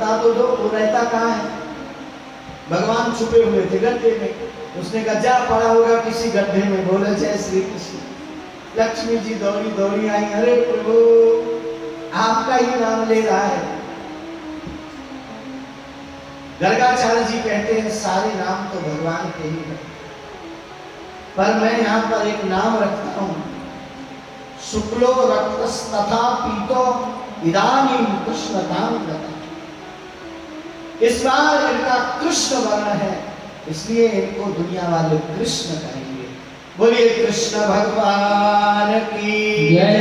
बता तो दो वो रहता कहाँ है। भगवान छुपे हुए थे गड्ढे में। उसने कहा जा पड़ा होगा किसी गड्ढे में। बोले जय श्री कृष्ण। लक्ष्मी जी दौड़ी दौड़ी आई, अरे प्रभु आपका ही नाम ले रहा है। गर्गाचार्य जी कहते हैं सारे नाम तो भगवान के ही हैं, पर मैं यहाँ पर एक नाम रखता हूँ, शुक्लो रक्तस्तथा पीतो इदानीं कृष्णतां गता। इस बार इनका कृष्ण वर्ण है, इसलिए इनको दुनिया वाले कृष्ण कहेंगे। बोलिए कृष्ण भगवान की जय।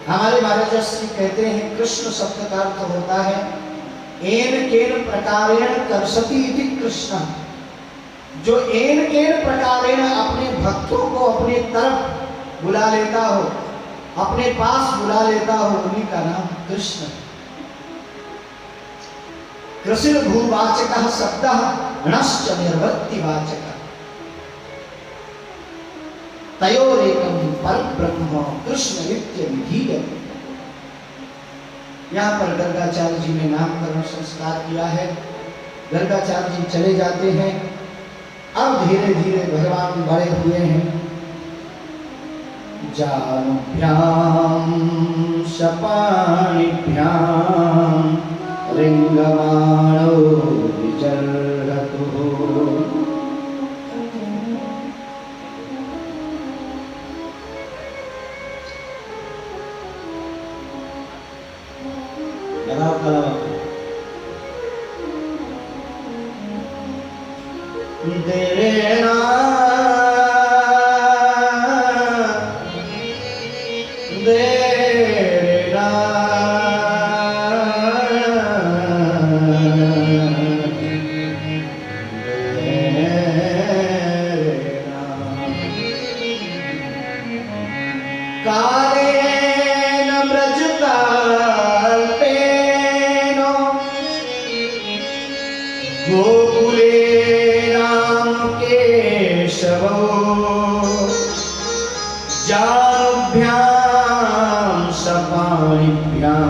हमारे महाराज श्री कहते हैं कृष्ण शब्द का अर्थ होता है एन केन प्रकारेण कर्षति इति कृष्ण। जो एन केन प्रकारेण अपने भक्तों को अपने तरफ बुला लेता हो, अपने पास बुला लेता हो, उन्हीं का नाम कृष्ण। कृष्ण भूवाचकः शब्दः णश्च निर्वृत्तिवाचकः तयोरेकं परब्रह्म कृष्ण इत्यभिधीयते। यहाँ पर गर्गाचार्य जी ने नामकरण संस्कार किया है। गर्गाचार्य जी चले जाते हैं। अब धीरे धीरे भगवान बड़े हुए हैं। जानुभ्याम शपाणिभ्याम रिंगमाणो विचरतु। देना देना कालेन व्रजकल्पेन गोकुले जानुभ्याम शपाणिभ्याम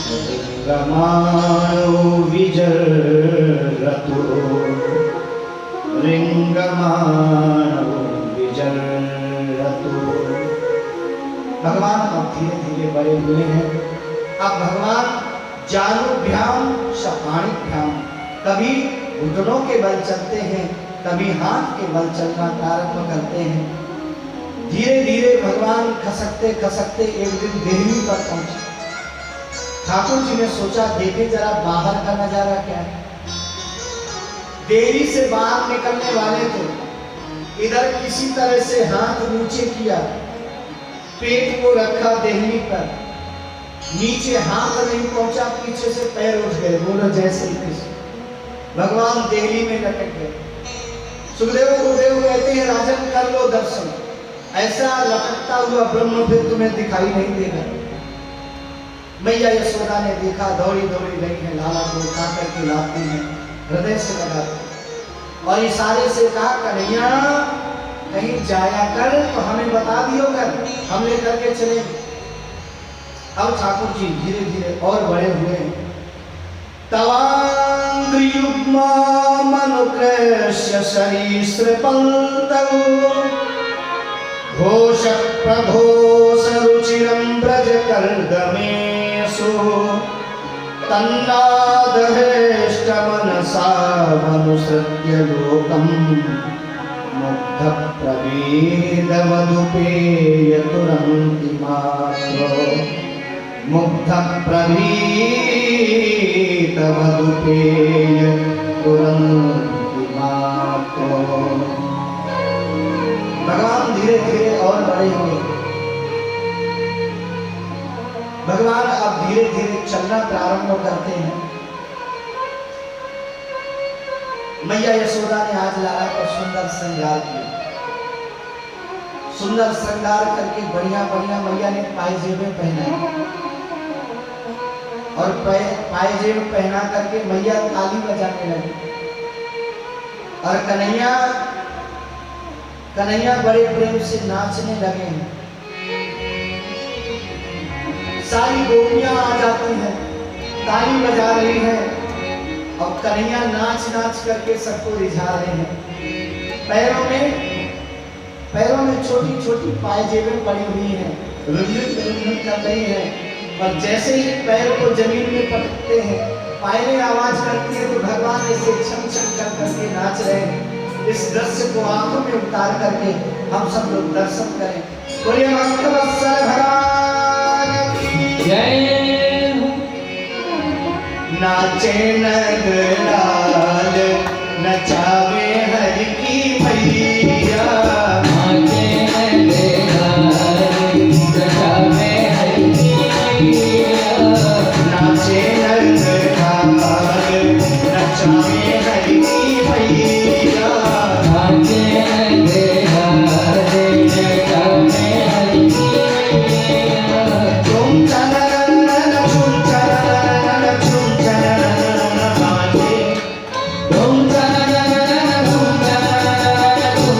रिंगमाणो विचरतु। रिंगमाणो विचरतु। भगवान अब धीरे धीरे बड़े हुए हैं। अब भगवान जानुभ्याम शपाणिभ्याम, कभी घुटनों के बल चलते हैं, कभी हाथ के बल चलना प्रारंभ करते हैं। धीरे धीरे भगवान खसकते खसकते एक दिन देहली पर पहुंचे। ठाकुर जी ने सोचा देखे जरा बाहर का नजारा क्या है। देहली से बाहर निकलने वाले थे, इधर किसी तरह से हाथ नीचे किया, पेट को रखा देहली पर, नीचे हाथ नहीं पहुंचा, पीछे से पैर उठ गए। बोलो जय श्री कृष्ण। भगवान देहली में लटक गए। सुखदेव गुरुदेव कहते हैं राजन कर लो दर्शन, ऐसा लटकता हुआ ब्रह्म फिर तुम्हें दिखाई नहीं देगा। मैया यशोदा ने देखा, दौड़ी दौड़ी गई है, लाला को उठा करके लाती है, हृदय से लगाती और इशारे से कहा कन्हैया कहीं जाया कर तो हमें बता दियो कर, हम लेकर के चले। अब ठाकुर जी धीरे धीरे और बड़े हुए हैं। तवांग्रियुग्मा मनुकृष्य सरीसृपन्तौ घोष प्रघोष रुचिरं व्रजकर्दमेषु तन्नादहेष्ट मनसा मनुसृत्य लोकं मुग्ध प्रभेदवदुपेय तुरन्ति मात्रो। मुग्ध प्रभेदवदुपेय तुरन्ति मात्रो। भगवान धीरे धीरे और बड़े हुए। भगवान अब धीरे धीरे चलना प्रारंभ करते हैं। मैया यशोदा ने आज लाला को सुंदर श्रृंगार किया। सुंदर श्रृंगार करके बढ़िया बढ़िया मैया ने पायजेबें पहनाई और पायजेब पहना करके मैया ताली बजाने लगी। और कन्हैया बड़े प्रेम से नाचने लगे हैं। सारी गोपियां आ जाती हैं, ताली बजा रही हैं और कन्हैया नाच नाच करके सबको रिझा रहे हैं। पैरों में छोटी छोटी पायजेबें पड़ी हुई हैं, रुंझुन कर रही हैं। और जैसे ही पैर को जमीन में पटकते हैं, पायलें आवाज करती है, तो भगवान ऐसे छम छम कर करके नाच रहे हैं। इस दृश्य को आंखों में उतार करके हम सब लोग दर्शन करें। बोलिए भक्तवत्सल भगवान की जय। नाचे नगलाल नचावे हर की मैया, नाचे नगलाल नचावे हर की मैया, नाचे नगलाल नचावे हर की मैया, नाचे नगलाल नचावे हर की मैया। तुम चलन छुम चलन छुम चलन बाजे, तुम चलन तुम चलन तुम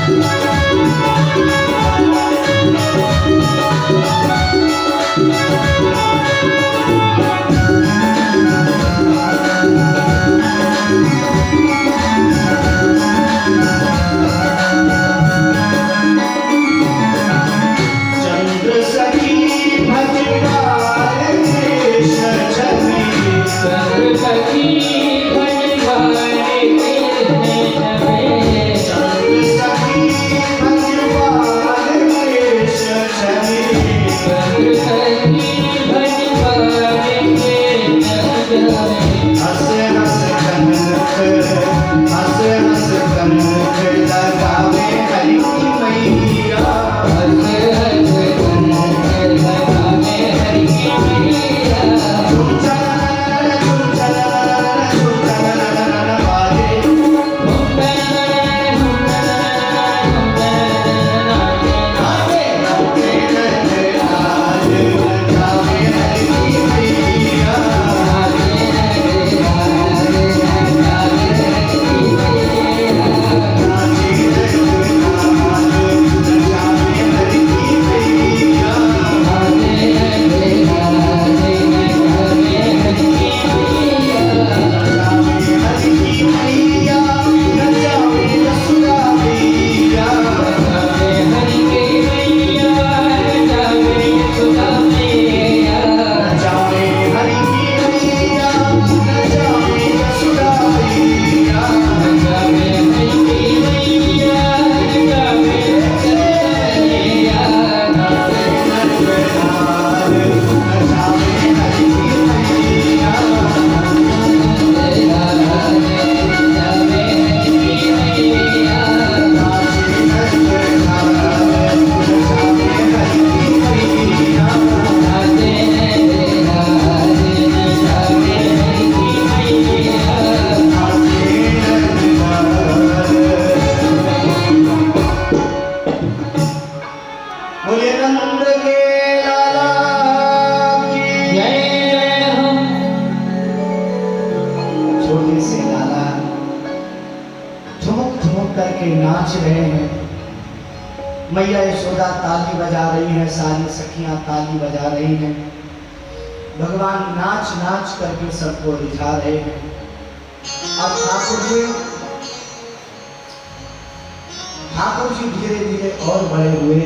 चंद्र सखी भजवार देश छवि, चंद्र सखी भजवार देश छवि, चंद्र सखी भजवार देश छवि, चंद्र सखी भजवार देश छवि। हंस हंस कनक, हंस हंस कनक लगावे हरि की मैया, हंस हंस कनक लगावे हरि की मैया। झूम चलन झूम चलन झूम चलन बाजे, आगे नाचे नचे आज लगावे हरि की मैया, नाचे नचे आज लगावे हरि की मैया, नचावे हरि की मैया, नचावे यशोदा मैया, नचावे हरि की मैया, नचावे यशोदा मैया, नचावे हरि की मैया, नाचे नचे आज नचावे हरि की मैया, नाचे नचे बोले नंद के लाला की। छोटे से लाला ठुमुक ठुमुक करके नाच रहे हैं। मैया यशोदा ताली बजा रही है, सारी सखियां ताली बजा रही हैं। भगवान नाच नाच करके सबको रिझा रहे हैं। अब ठाकुर जी धीरे धीरे और बड़े हुए।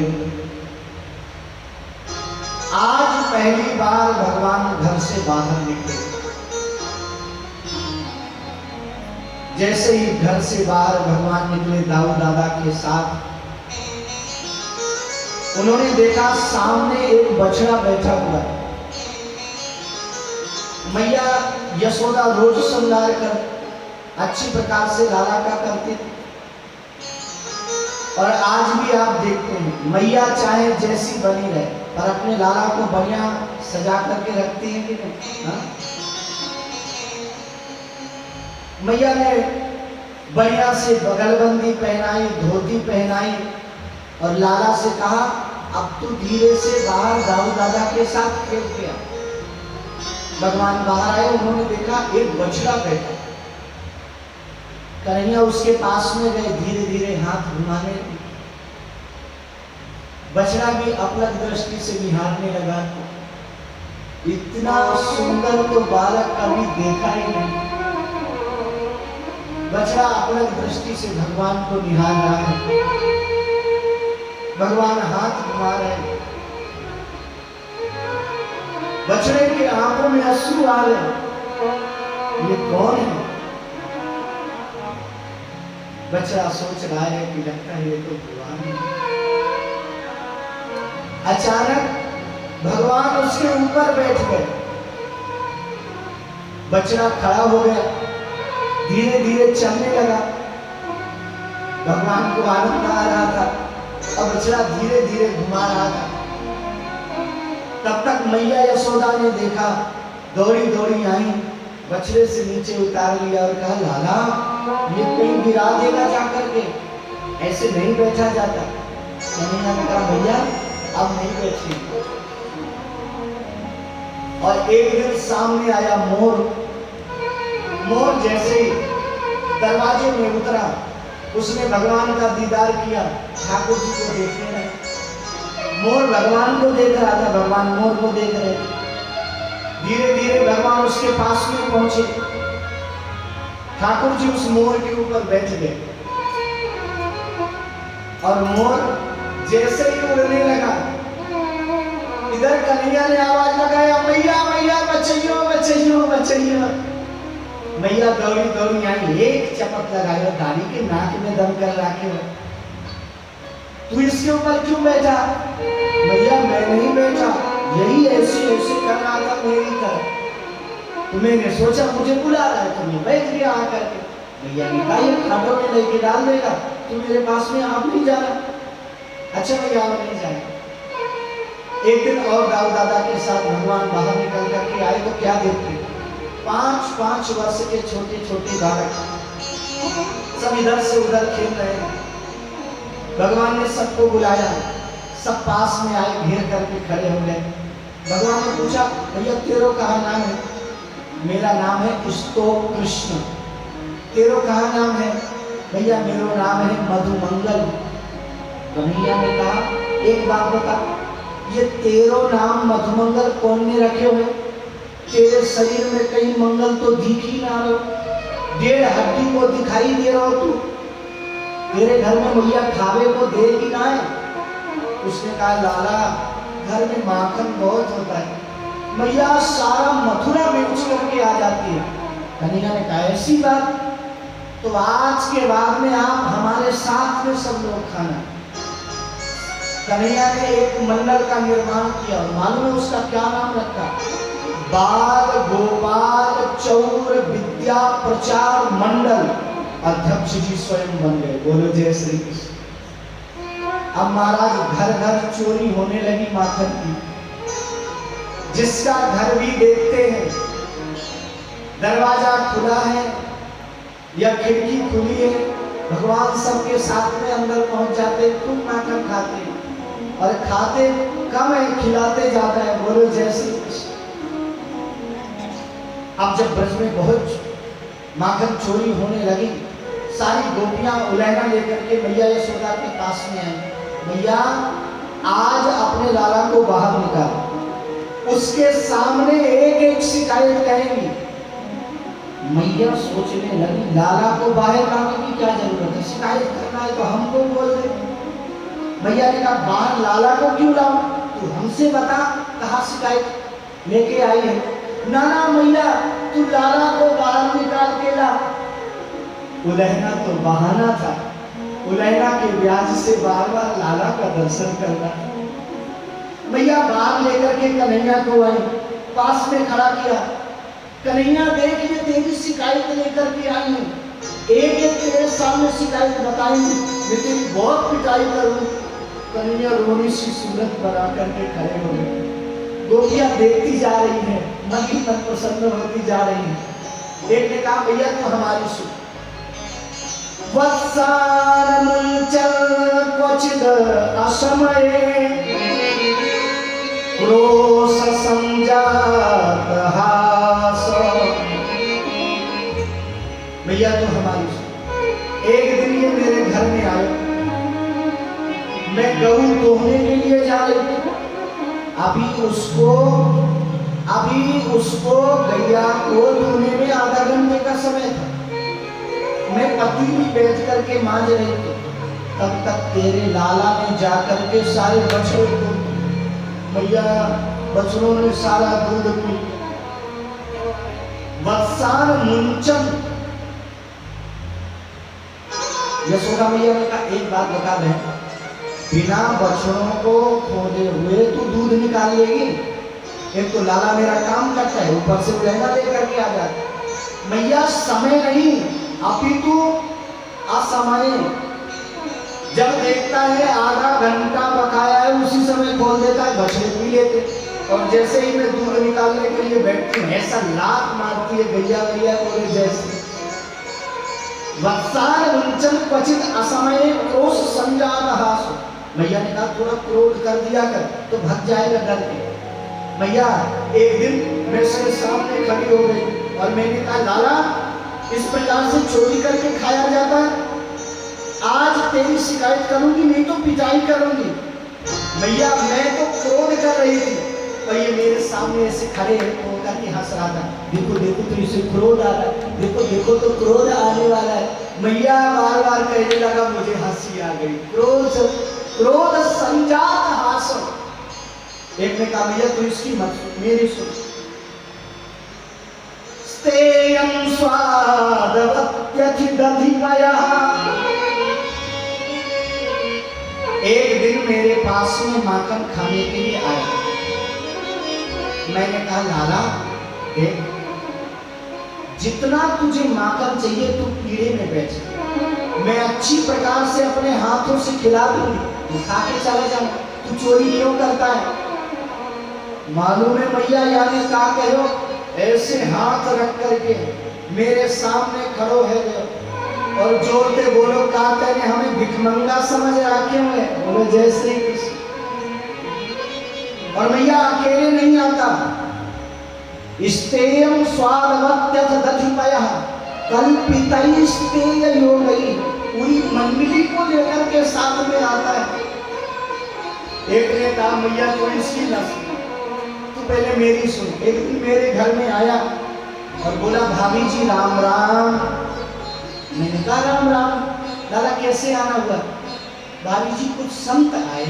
आज पहली बार भगवान घर से बाहर निकले। जैसे ही घर से बाहर भगवान निकले दाऊ दादा के साथ, उन्होंने देखा सामने एक बछड़ा बैठा हुआ है। मैया यशोदा रोज श्रृंगार कर अच्छी प्रकार से लाला का करती थी, और आज भी आप देखते हैं मैया चाहे जैसी बनी रहे पर अपने लाला को बढ़िया सजा करके रखती है कि नहीं? हाँ? मैया ने बढ़िया से बगलबंदी पहनाई, धोती पहनाई, और लाला से कहा अब तू धीरे से बाहर दाऊ दादा के साथ खेल गया। भगवान बाहर आए, उन्होंने देखा एक बछड़ा बैठा। कन्हैया उसके पास में गए, धीरे धीरे हाथ घुमाने। बछड़ा भी अपलक दृष्टि से निहारने लगा। इतना सुंदर तो बालक कभी देखा ही नहीं। बछड़ा अपलक दृष्टि से भगवान को निहार रहा है। भगवान हाथ घुमा रहे हैं। बछड़े की आंखों में अश्रु आ रहे। ये कौन है? बछड़ा सोच रहा है कि लगता है ये तो भगवान है। अचानक भगवान उसके ऊपर बैठ गए। बछड़ा खड़ा हो गया, धीरे धीरे चलने लगा। भगवान को आनंद आ रहा था और बछड़ा धीरे धीरे घुमा रहा था। तब तक मैया यशोदा ने देखा, दौड़ी दौड़ी आई, बछड़े से नीचे उतार लिया और कहा लाला ये कहीं गिरा देगा जाकर के, ऐसे नहीं बैठा जाता। कन्हैया ने कहा भैया अब नहीं बैठी। और एक दिन सामने आया मोर। मोर जैसे ही दरवाजे में उतरा, उसने भगवान का दीदार किया, ठाकुर जी को देखने लगे। मोर भगवान को देख रहा था, भगवान मोर को देख रहे थे। धीरे धीरे भगवान उसके पास में पहुंचे। ठाकुर जी उस मोर के ऊपर बैठ गए और मोर जैसे ही उड़ने लगा, इधर कन्हैया ने आवाज लगाया, मैया मैया बचैयो बचैयो बचैयो। मैया दौड़ी दौड़ी आई, एक चपत लगाया, दाढ़ी के नाक में दम कर रखे। तू इसके ऊपर क्यों बैठा? मैया मैं नहीं बैठा, यही ऐसे ऐसे कर रहा था मेरी तरफ, तो मैंने सोचा मुझे बुला रहा है, तो मैं बैठ गया आकर के। मैया ने कहा ये खाटों में लेके डाल देगा, तू मेरे पास में आप नहीं जाना। अच्छा भैया आप नहीं जाए। एक दिन और दाऊ दादा के साथ भगवान बाहर निकल करके आए तो क्या देखते, 5-5 वर्ष के छोटे छोटे बालक सब इधर से उधर खेल रहे हैं। भगवान ने सबको बुलाया, सब पास में आए, घेर करके खड़े हो गए। भगवान ने पूछा, भैया तेरो कहा नाम है? मेरा नाम है स्तोक कृष्ण। तेरो कहा नाम है? भैया मेरा नाम है मधुमंगल। कन्हैया ने कहा एक बात बता, ये तेरो नाम मधुमंगल कौन ने रखे हुए? तेरे शरीर में कहीं मंगल तो दिख ही ना रहो, 1.5 हड्डी को दिखाई दे रहा हो तू। तेरे घर में मैया खावे को देगी ना है? उसने कहा लाला घर में माखन बहुत होता है, मैया सारा मथुरा बेच करके आ जाती है। कन्हैया ने कहा ऐसी बात, तो आज के बाद में आप हमारे साथ में सब लोग खाना। कन्हैया ने एक मंडल का निर्माण किया, मालूम है उसका क्या नाम रखा? बाल गोपाल चौर विद्या प्रचार मंडल। अध्यक्ष जी स्वयं बन गए। बोलो जय श्री कृष्ण। अब महाराज घर घर चोरी होने लगी माखन की। जिसका घर भी देखते हैं, दरवाजा खुला है या खिड़की खुली है, भगवान सबके साथ में अंदर पहुंच जाते, खूब माखन खाते और खाते कम है, खिलाते ज्यादा है। बोलो जय श्री कृष्ण। अब जब ब्रज में बहुत माखन चोरी होने लगी, सारी गोपियां उलैना लेकर के मैया यशोदा के पास में आई। मैया आज अपने लाला को बाहर निकाल, उसके सामने एक एक शिकायत कहेंगी। मैया सोचने लगी लाला को बाहर लाने की क्या जरूरत है, शिकायत करना है तो हमको बोल दे। मैया ने कहा बाहर लाला को क्यों लाऊं, तू हमसे बता कहाँ शिकायत लेके आई है। ना ना मैया तू लाला को बाहर निकाल के ला। उलहना तो बहाना था, उलहना के ब्याज से बार बार लाला का दर्शन करना। मैया बाहर लेकर के कन्हैया को आई, पास में खड़ा किया। कन्हैया देख ये तेरी शिकायत लेकर के आई है, एक एक तेरे सामने शिकायत बताएंगे, मैं तेरी बहुत पिटाई करूं। कन्हैया रोनी सी सूरत बना करके खड़े हो गए। गोपियां देखती जा रही हैं, मन ही मन प्रसन्न होती जा रही हैं। एक ने कहा भैया तू हमारी सुन। वत्सान मुंचल क्वचिद असमये, क्रोश संजात हास। भैया तू हमारी सुन। एक दिन ये मेरे घर में आए, मैं गऊ दोहने के लिए जा रही थी। अभी उसको गैया को धोने में आधा घंटे का समय था। मैं पति भी बैठ करके मांझ रही थी, तब तक तेरे लाला ने जाकर के सारे बछड़ों को, भैया बछड़ों ने सारा दूध पी। वत्सान मुंचन। यशोदा मैया ने कहा एक बात बता दे, बिना बछड़ों को खोदे हुए तू दूध निकाल लेगी? एक तो लाला मेरा काम करता है, ऊपर से उलहना लेकर के आ जाता। मैया समय नहीं अपितु असमय, जब देखता है आधा घंटा बकाया है उसी समय खोल देता है, बछड़े पी लेते। और जैसे ही मैं दूध निकालने के लिए बैठती हूँ ऐसा लात मारती है गैया गैया बोले जैसे। वत्सान मुंचन क्वचित असमय क्रोश संजात हास। मैया ने कहा थोड़ा क्रोध कर दिया कर तो भग जाएगा डर के। मैया एक दिन मेरे सामने खड़ी हो गई और मैंने कहा लाला इस प्रकार से चोरी करके खाया जाता है? आज तेरी शिकायत करूंगी, नहीं तो पिटाई करूंगी। मैया मैं तो क्रोध कर रही थी, और ये मेरे सामने ऐसे खड़े होकर के हंस रहा था। देखो देखो तो इसे क्रोध आ रहा है, देखो देखो तो क्रोध आने वाला है। मैया बार बार कहने लगा, मुझे हंसी आ गई। क्रोध संजात हासम। एक ने कहा भैया तू इसकी मत सुन, मेरी सुन। स्तेयं स्वादवत्यधिदधिमयः। एक दिन मेरे पास में माखन खाने के लिए आया। मैंने कहा लाला देख, जितना तुझे माखन चाहिए तू कीड़े में बेच, मैं अच्छी प्रकार से अपने हाथों से खिला दूंगी, तू खा के चला जाना। तू चोरी क्यों करता है? मालूम है मैया यानी का कहो, ऐसे हाथ रख करके मेरे सामने खड़ो है और जोरते बोलो का कहने हमें भिखमंगा समझ रखे हुए। बोलो जय श्री कृष्ण। और मैया अकेले नहीं आता। स्तेयं स्वादवत्यथ दधिमयः कल्पितैस्तेय योगैः। पूरी मंडली को लेकर के साथ में आता है। एक ने कहा मैया तो इसकी न सुन, तू पहले मेरी सुन। एक दिन मेरे घर में आया और बोला भाभी जी राम राम। मैंने कहा राम राम। दादा कैसे आना हुआ? भाभी जी कुछ संत आए,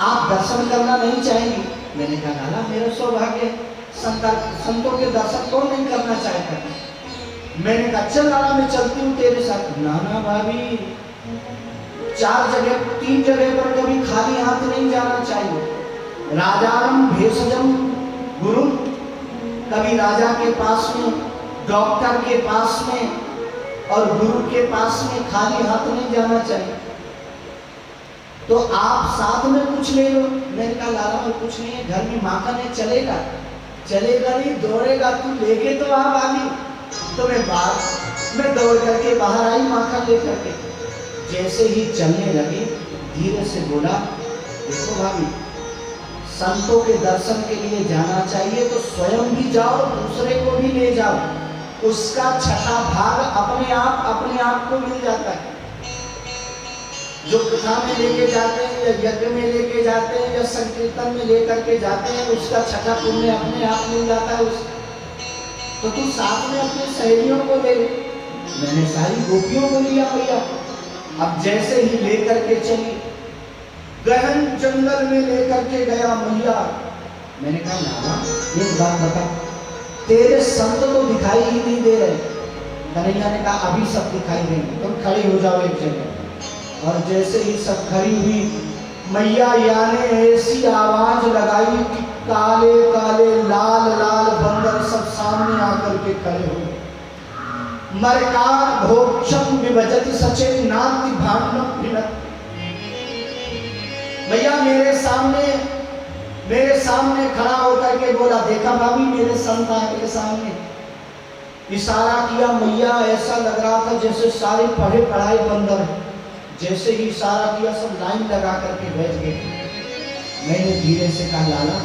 आप दर्शन करना नहीं चाहेंगे? मैंने कहा लाला मेरा सौभाग्य, संतों के दर्शन कौन नहीं करना चाहता। मैंने कहा चल लाला मैं चलती हूँ तेरे साथ। ना ना भाभी, 3 जगह पर कभी खाली हाथ नहीं जाना चाहिए। राजारम भेषजम गुरु, कभी राजा के पास में, डॉक्टर के पास में और गुरु के पास में खाली हाथ नहीं जाना चाहिए। तो आप साथ में कुछ ले लो। मैंने कहा लाला और कुछ नहीं है, घर में माखन है, चलेगा? चलेगा नहीं, दौड़ेगा तू लेके तो आप आ गई। तो मैं दौड़ करके बाहर आई माखन लेकर के। जैसे ही चलने लगी धीरे से बोला देखो भाभी, संतों के दर्शन के लिए जाना चाहिए तो स्वयं भी जाओ, दूसरे को भी ले जाओ, उसका छठा भाग अपने आप को मिल जाता है। जो कथा में लेके जाते हैं या यज्ञ में लेके जाते हैं या संकीर्तन में लेकर के जाते हैं, उसका छठा पुण्य अपने आप मिल जाता है उसको। तो तू साथ में अपनी सहेलियों को ले ले। मैंने सारी गोपियों को लिया भैया। अब जैसे ही लेकर के चली, गहन जंगल में लेकर के गया मैया। मैंने कहा लाला एक बात बता, तेरे संत तो दिखाई ही नहीं दे रहे। कन्हैया ने कहा अभी सब दिखाई देंगे, तुम खड़ी हो जाओ एक जगह। और जैसे ही सब खड़ी हुई, मैया याने ऐसी आवाज लगाई कि काले काले लाल लाल बंदर सब सामने आकर के खड़े हुए। मरकार भोक्षम विभजति सचे नाति भांडम भिनत। भैया मेरे सामने खड़ा होकर के बोला देखा भाभी मेरे संत आपके सामने। इशारा किया मैया, ऐसा लग रहा था जैसे सारे पढ़े पढ़ाए बंदर। जैसे ही इशारा किया सब लाइन लगा करके बैठ गए। मैंने धीरे से कहा लाला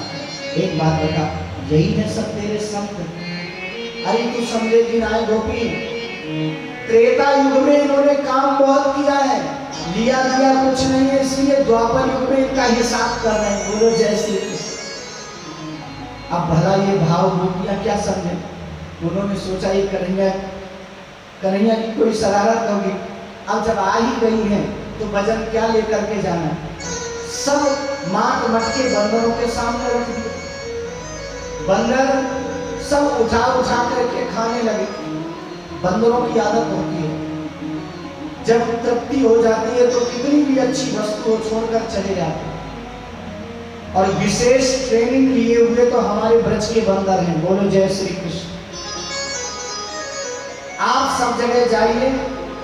एक बात बता, यही है सब तेरे संत? अरे तू समझेगी ना गोपी, त्रेता युग में इन्होंने काम बहुत किया है, लिया कुछ नहीं है, इसलिए द्वापर युग में इनका हिसाब कर रहे हैं। बोलो जय श्री कृष्ण। अब भला ये भाव गोपियां क्या समझे? उन्होंने सोचा ये कन्हैया की कोई शरारत होगी। अब जब आ ही गई हैं तो वजन क्या लेकर के जाना। सब माट मटके बंदरों के सामने रख दिए। बंदर सब उठा करके खाने लगे। बंदरों की आदत होती है, जब तृप्ति हो जाती है तो कितनी भी अच्छी वस्तु छोड़कर चले जाते हैं। और विशेष ट्रेनिंग लिए हुए तो हमारे ब्रज के बंदर हैं। बोलो जय श्री कृष्ण। आप सब जगह जाइए,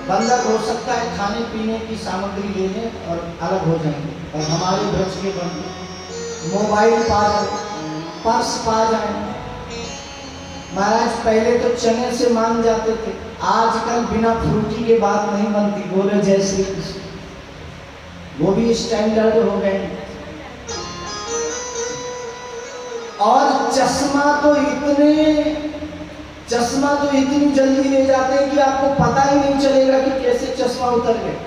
बंदर हो सकता है खाने पीने की सामग्री लेने और अलग हो जाएंगे, और हमारे ब्रज के बंदर मोबाइल पा जाए, पर्स पा जाए। महाराज पहले तो चने से मान जाते थे, आजकल बिना फ्रूटी के बात नहीं बनती। बोले जय श्री कृष्ण। वो भी स्टैंडर्ड हो गए। और चश्मा तो इतने चश्मा तो इतनी जल्दी ले जाते हैं कि आपको पता ही नहीं चलेगा कि कैसे चश्मा उतर गए,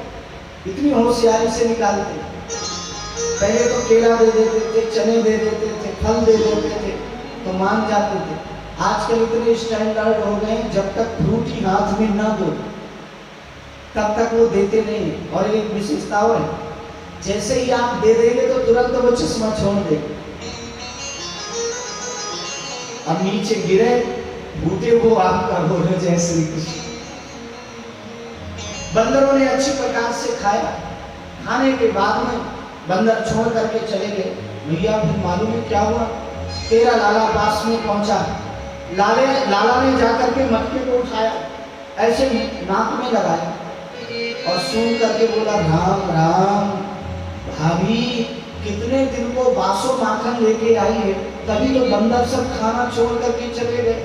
इतनी होशियारी से निकालते हैं। पहले तो केला दे देते थे, चने दे देते थे, फल दे देते थे तो मान जाते थे। आजकल इतने स्टैंडर्ड हो गए, जब तक फ्रूटी हाथ में ना दो तब तक वो देते नहीं। और एक विशेषता और है, जैसे ही आप दे देंगे तो तुरंत वो चश्मा छोड़ देंगे। अब नीचे गिरे बूटे वो आपका बोले जय श्री कृष्ण। बंदरों ने अच्छी प्रकार से खाया। खाने के बाद में बंदर छोड़ करके चले गए। भैया फिर मालूम है क्या हुआ? तेरा लाला पास में पहुंचा। लाला ने जाकर के मटके को उठाया, ऐसे नाक में लगाया और सूंघ करके बोला, राम राम भाभी कितने दिन को बासो माखन लेके आई है, तभी तो बंदर सब खाना छोड़ करके चले गए।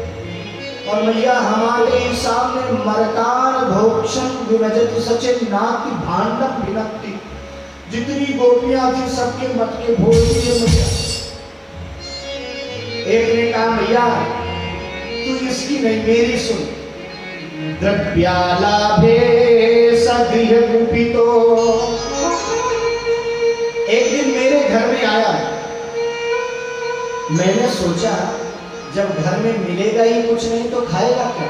और मैया हमारे सामने मरकार भोक्षण विभजत सचे नाति भांडम भिनकती, जितनी गोपियां थी सबके मटके भोग दिए मैया। एक ने कहा, मैया तू इसकी नहीं मेरी सुन। द्रव्यालाभे सगृह कुपितो। एक दिन मेरे घर में आया, मैंने सोचा जब घर में मिलेगा ही कुछ नहीं तो खाएगा क्या।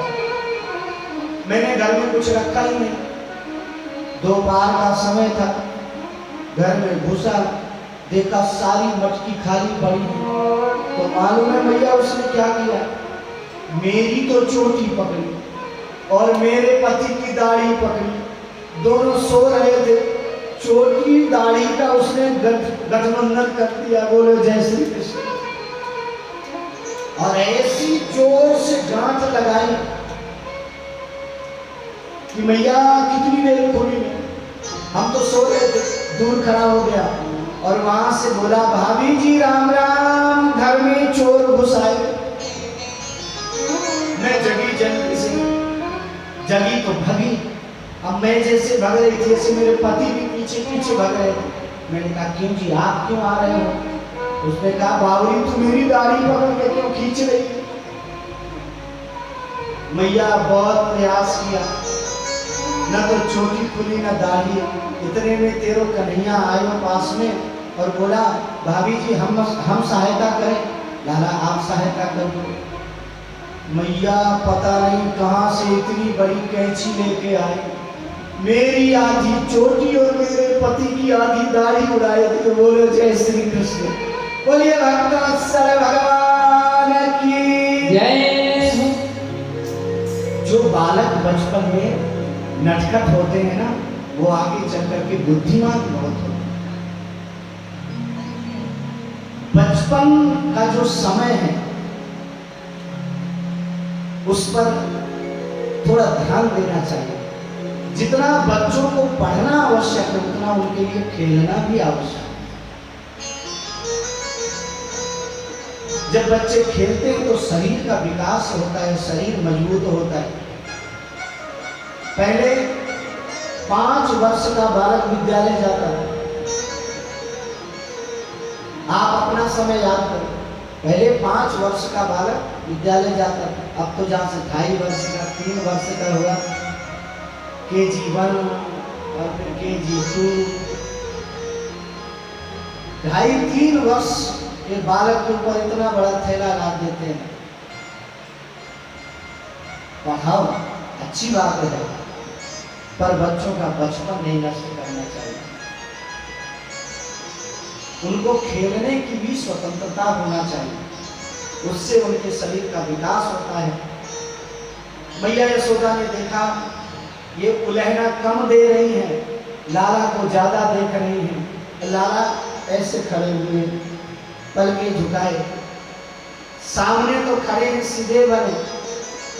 मैंने घर में कुछ रखा ही नहीं। दोपहर का समय था, घर में घुसा, देखा सारी मटकी खाली पड़ी। तो मालूम है मैया उसने क्या किया? मेरी तो चोटी पकड़ी और मेरे पति की दाढ़ी पकड़ी। दोनों सो रहे थे, चोटी दाढ़ी का उसने गठबंधन कर दिया। बोले जय श्री कृष्ण। और ऐसी जोर से गांठ लगाई कि मैया कितनी देर खोली में। हम तो सो रहे थे, दूर खड़ा हो गया और वहां से बोला, भाभी जी राम राम, घर में चोर घुस आए। मैं जगी जल्दी से, जगी तो भगी। अब मैं जैसे भग रही थी, जैसे मेरे पति भी पीछे पीछे भग रहे थे। मैंने कहा, क्यों जी आप क्यों आ रहे हो? उसने कहा, बावरी तू मेरी दाढ़ी पकड़ के क्यों खींच रही है? मैया बहुत प्रयास किया, न तो चोटी खुली न दाढ़ी। इतने में तेरो कन्हैया आयो पास में और बोला, भाभी जी हम सहायता करें। लाला आप सहायता कर दो। मैया पता नहीं कहां से इतनी बड़ी कैंची लेके आई, मेरी आधी चोटी और मेरे पति की आधी दाढ़ी उड़ाई थी। बोले जय श्री कृष्ण। बोलिए भक्तवत्सल भगवान की जय। जो बालक बचपन में नटखट होते हैं ना, वो आगे चल करके बुद्धिमान बहुत होते हैं। बचपन का जो समय है उस पर थोड़ा ध्यान देना चाहिए। जितना बच्चों को पढ़ना आवश्यक है उतना उनके लिए खेलना भी आवश्यक है। जब बच्चे खेलते हैं तो शरीर का विकास होता है, शरीर मजबूत होता है। पहले 5 वर्ष का बालक विद्यालय जाता है। आप अपना समय याद करो, पहले 5 वर्ष का बालक विद्यालय जाता था। अब तो जहाँ से 2.5 वर्ष का, 3 वर्ष का हुआ, KG1 और फिर KG2। 2.5-3 वर्ष के बालक के ऊपर इतना बड़ा थैला लाद देते हैं। पढ़ाओ अच्छी बात है, पर बच्चों का बचपन नहीं नष्ट करना चाहिए। उनको खेलने की भी स्वतंत्रता होना चाहिए, उससे उनके शरीर का विकास होता है। मैया यशोदा ने देखा ये उलहना कम दे रही है, लाला को ज्यादा देख रही है। लाला ऐसे खड़े हुए, पलके झुकाए, सामने तो खड़े हैं सीधे बने,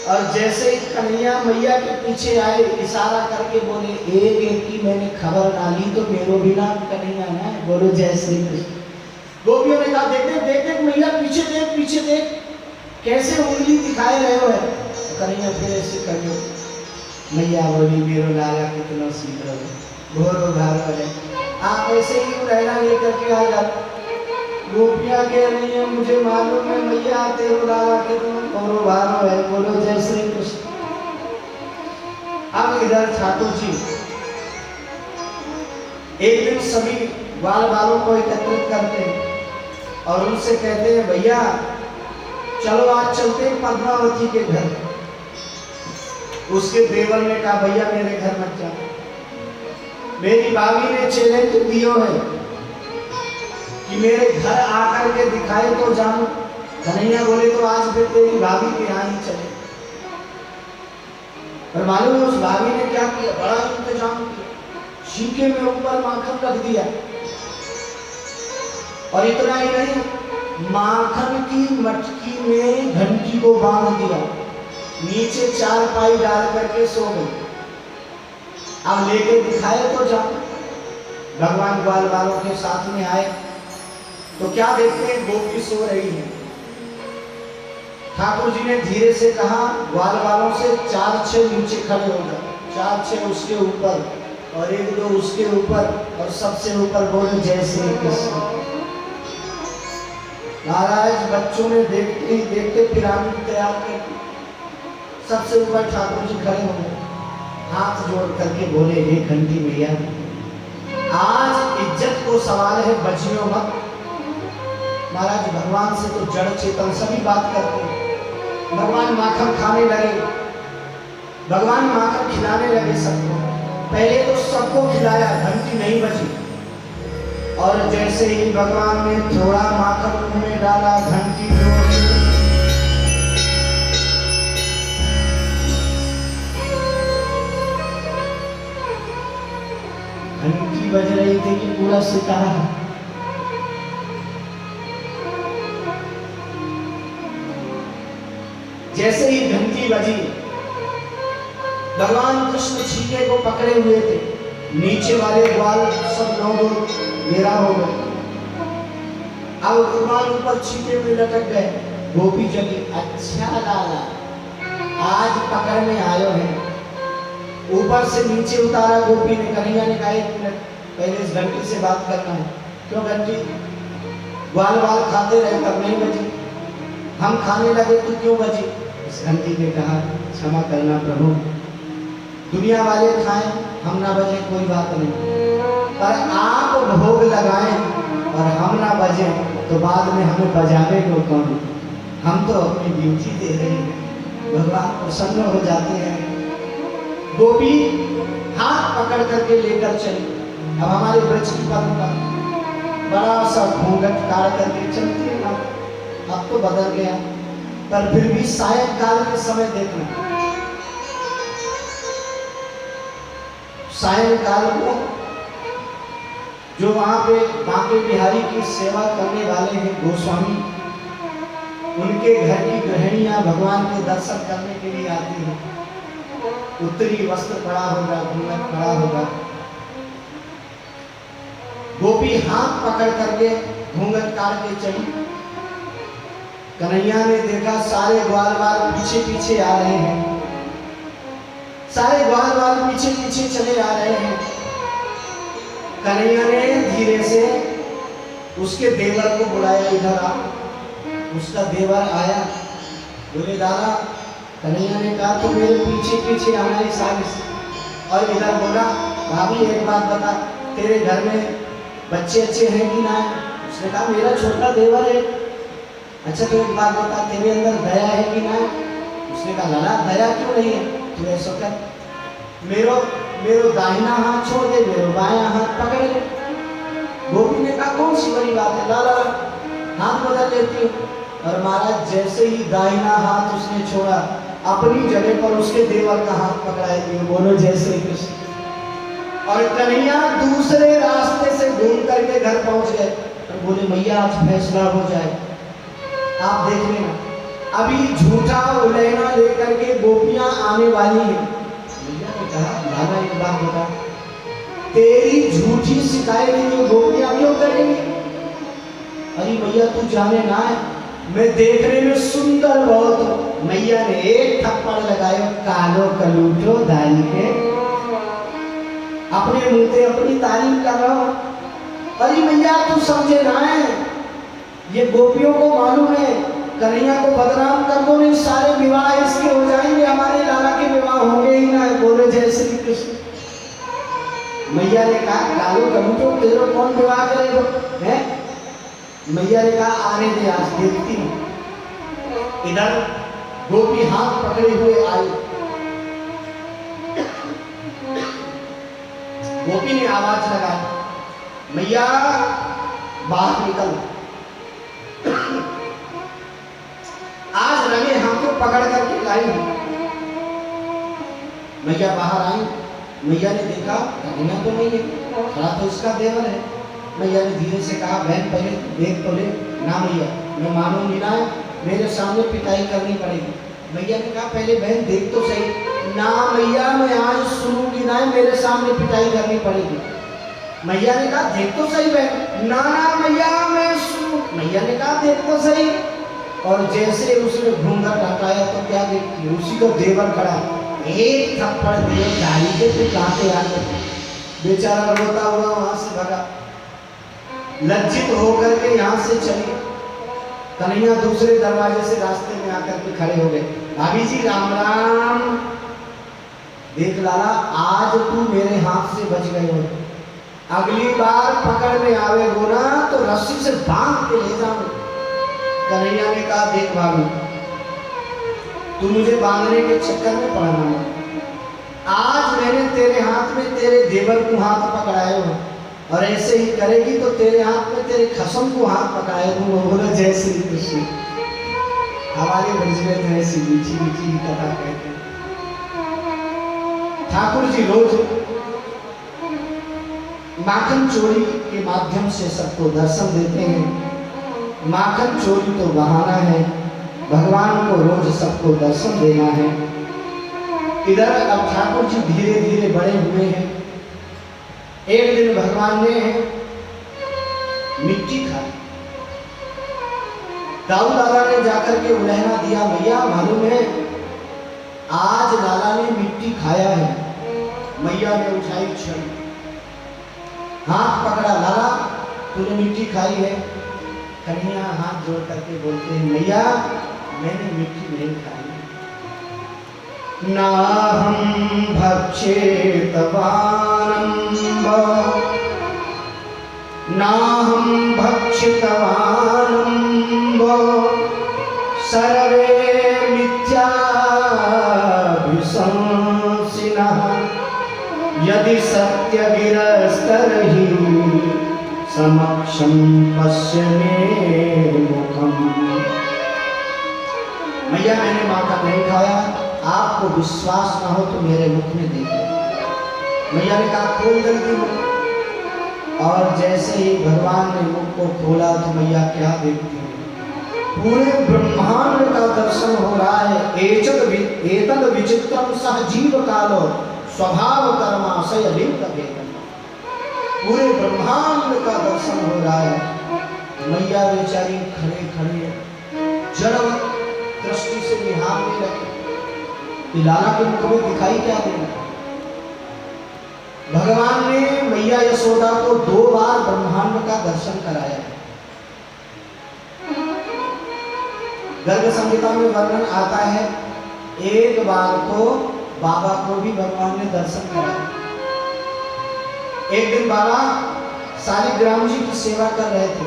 और जैसे ही कन्हैया मैया के पीछे आए इशारा करके बोले, एक एक की मैंने खबर डाली तो मेरो भी नाम कन्हैया ना है। बोलो जय श्री कृष्ण। गोपियों ने कहा, देख देख देख देख मैया, पीछे देख पीछे देख, कैसे उंगली दिखाए रहे हो है। तो कन्हैया फिर ऐसे करके मैया बोली, मेरो लाला कितना सीधा है, घोरो घारो है, आप ऐसे ही रहना लेकर के आ जाओ। गोपियां कह रही है मुझे मालूम है मैया तेरे लाला के तुम कौरो भारो है, बोलो जय श्री कृष्ण। अब इधर ठाकुर जी एक दिन सभी ग्वाल बालों को एकत्रित करते हैं और उनसे कहते हैं भैया चलो आज चलते हैं पद्मावती के घर। उसके देवर ने कहा भैया मेरे घर मत जाओ, मेरी भाभी ने चैलेंज दियो है कि मेरे घर आकर के दिखाए तो जानो। कन्हैया बोले तो आज फिर तेरी भाभी के यहाँ ही चले। और मालूम है उस भाभी ने क्या किया, बड़ा इंतजाम किया, शीके में ऊपर माखन रख दिया और इतना ही नहीं, माखन की मटकी में घंटी को बांध दिया, नीचे चारपाई डाल करके सो गई। अब लेके दिखाए तो जाओ। भगवान ग्वाल वालों के साथ में आए तो क्या देखते हैं, गोपी सो रही है। ठाकुर जी ने धीरे से कहा ग्वाल वालों से 4-6 नीचे खड़े हो गए, 4-6 उसके ऊपर और 1-2 उसके ऊपर और सबसे ऊपर बोले जय श्री कृष्ण। महाराज बच्चों ने देखते ही देखते पिरामिड तैयार कर सबसे ऊपर ठाकुर जी खड़े हो गए, हाथ जोड़ करके बोले हे घंटी भैया आज इज्जत को सवाल है, बचियो मत। महाराज भगवान से तो जड़ चेतन सभी बात करते हैं। भगवान माखन खाने लगे, भगवान माखन खिलाने लगे सबको। पहले तो सबको खिलाया, घंटी नहीं बजी और जैसे ही भगवान ने थोड़ा माखन मुंह में डाला, घंटी जोर से घंटी बज रही थी कि पूरा सितारा। जैसे ही घंटी बजी भगवान कृष्ण छीके को पकड़े हुए थे, नीचे वाले ग्वाल सब 9 मेरा हो गए। अब भगवान ऊपर छीके में लटक गए। गोपी जगी, अच्छा लाला आज पकड़ने आयो है। ऊपर से नीचे उतारा गोपी ने। कन्हैया ने कहा 1 मिनट पहले इस घंटी से बात करना है। क्यों घंटी, ग्वाल वाल खाते रहे तब नहीं बजी, हम खाने लगे तो क्यों बजी। इस घंटी ने कहा क्षमा करना प्रभु, दुनिया वाले खाएं हम ना बजे कोई बात नहीं, पर आप भोग लगाएं और हम ना बजे तो बाद में हमें बजाने को कौन। हम तो अपनी ड्यूटी दे रहे हैं, भगवान प्रसन्न हो जाते हैं। गोपी हाथ पकड़ करके लेकर चली। अब हमारे ब्रज की परंपरा बड़ा सा घूंघट काट करके चलती है ना, अब तो बदल गया, पर फिर भी सायंकाल के समय देखना, सायंकाल को जो वहां पे बांके बिहारी की सेवा करने वाले हैं गोस्वामी, उनके घर की गृहिणियां भगवान के दर्शन करने के लिए आती हैं। उत्तरी वस्त्र पड़ा होगा, घूंघट पड़ा होगा, गोपी हाथ पकड़ करके घूंघट काट के चली। कन्हैया ने देखा सारे ग्वाल वाल पीछे पीछे आ रहे हैं, सारे ग्वाल वाल पीछे पीछे चले आ रहे हैं। कन्हैया ने धीरे से उसके देवर को बुलाया, इधर आ। उसका देवर आया, बोले दादा। कन्हैया ने कहा तो मेरे पीछे पीछे आना है सारी से। और इधर बोला भाभी एक बात बता, तेरे घर में बच्चे अच्छे हैं कि ना। उसने कहा मेरा छोटा देवर है। अच्छा तो एक बात बता, तेरे अंदर दया है कि ना। उसने कहा लाला दया क्यों नहीं है, तू ऐसा कर, मेरो दाहिना हाथ छोड़ दे, मेरो बायां हाथ पकड़ ले। गोपी ने कहा कौन सी बड़ी बात है लाला, हाथ बदल लेती है। और महाराज जैसे ही दाहिना हाथ उसने छोड़ा, अपनी जगह पर उसके देवर का हाथ पकड़ाए दिए। बोलो जय श्री कृष्ण। और कन्हैया दूसरे रास्ते से घूम करके घर पहुंच गए और बोले मैया आज फैसला हो जाए, आप देख लेना। अभी झूठा उलैना लेकर के गोपियां आने वाली हैं। मैया ने कहा लाला एक बात बता, तेरी झूठी शिकायत ये गोपियां क्यों करेंगी। अरे मैया तू जाने ना है, मैं देखने में सुंदर बहुत हूं। मैया ने एक थप्पड़ लगाया, कालो कलूटो दाई के, अपने मुंह से अपनी तारीफ कर रहा हूं। अरे मैया तू समझे ना है, ये गोपियों को मालूम है कन्हैया को बदनाम कर दो नहीं सारे विवाह इसके हो जाएंगे, हमारे लाला के विवाह होंगे ही ना। बोले जय श्री कृष्ण। मैया ने कहा कालो कबूतो तेरे कौन विवाह करेगा है? मैया ने कहा आने दे आज देखती हूं। इधर गोपी हाथ पकड़े हुए आई। गोपी ने आवाज लगाई मैया बाहर निकल। आज रंगे हाथों पकड़ करके लाई। मैया बाहर आई। मैया ने देखा कन्हैया तो नहीं है, खड़ा तो इसका देवर है। मैया ने धीरे से कहा बहन पहले देख तो ले। ना मैया मैं मानूंगी ना, मेरे सामने पिटाई करनी पड़ेगी। मैया ने कहा पहले बहन देख तो सही। ना मैया मैं आज सुनूंगी ना, मेरे सामने पिटाई करनी पड़ेगी। मैया ने कहा देख तो सही बहन। ना ना मैया मैं सुनूं। मैया ने कहा देख तो सही। और जैसे उसने घूंघट हटाया तो क्या देखती उसी को देवर खड़ा एक थप्पड़ दिए गाड़ी के पे कांटे आ गए। बेचारा रोता हुआ वहां से भगा। लज्जित होकर के यहाँ से चली। कन्हैया दूसरे दरवाजे से रास्ते में आकर के खड़े हो गए। भाभी जी राम राम। देख लाला आज तू मेरे हाथ से बच गए हो, अगली बार पकड़ में आवेगो ना तो रस्सी से बांध के ले जाऊं। कन्हैया ने कहा देख भाभी तू मुझे बांधने के चक्कर में पड़ना है। आज मैंने तेरे हाथ में तेरे देवर को हाथ पकड़ाए हो और ऐसे ही करेगी तो तेरे हाथ में तेरे खसम को हाथ पकड़ाए दूंगा। बोला जय श्री कृष्ण। हमारे ब्रज में तो ऐसी मीठी मीठी कथा कहते हैं। ठाकुर जी रोज माखन चोरी के माध्यम से सबको दर्शन देते हैं। माखन चोरी तो बहाना है, भगवान को रोज सबको दर्शन देना है। इधर अब ठाकुर जी धीरे धीरे बड़े हुए हैं। एक दिन भगवान ने मिट्टी खाई। दाऊ दादा ने जाकर के उलहना दिया मैया मालूम है आज लाला ने मिट्टी खाया है। मैया ने उठाई छड़ी, हाथ पकड़ा लाला तूने मिट्टी खाई है। कन्हैया हाथ जोड़ करके बोलते हैं मैया मैंने मिट्टी नहीं खाई। ना हम भक्षेत वानम्ब ना हम भक्षित वानम्ब सर्वे मिथ्या विशंसिनः यदि सत्य गिरस्तर्हि समक्षम पश्य मे मुखम। मैया मैंने माखन नहीं खाया, आपको विश्वास ना हो तो मेरे मुख में देखो। मैया ने कहा खोल जल्दी मुख। और जैसे ही भगवान ने मुख को खोला तो मैया क्या देखती है पूरे ब्रह्मांड का दर्शन हो रहा है। एतद विचित्रम सह जीव कालो स्वभाव कर्माशय लिंग भेदम। पूरे ब्रह्मांड का दर्शन हो रहा है। मैया बेचारी खड़े खड़े जड़ दृष्टि से निहारने लगे। लाला के मुख में दिखाई क्या देना। भगवान ने मैया यशोदा को 2 बार ब्रह्मांड का दर्शन कराया। गर्ग संहिता में वर्णन आता है एक बार को बाबा को भी भगवान ने दर्शन कराया। एक दिन बाबा शालिग्राम जी की सेवा कर रहे थे।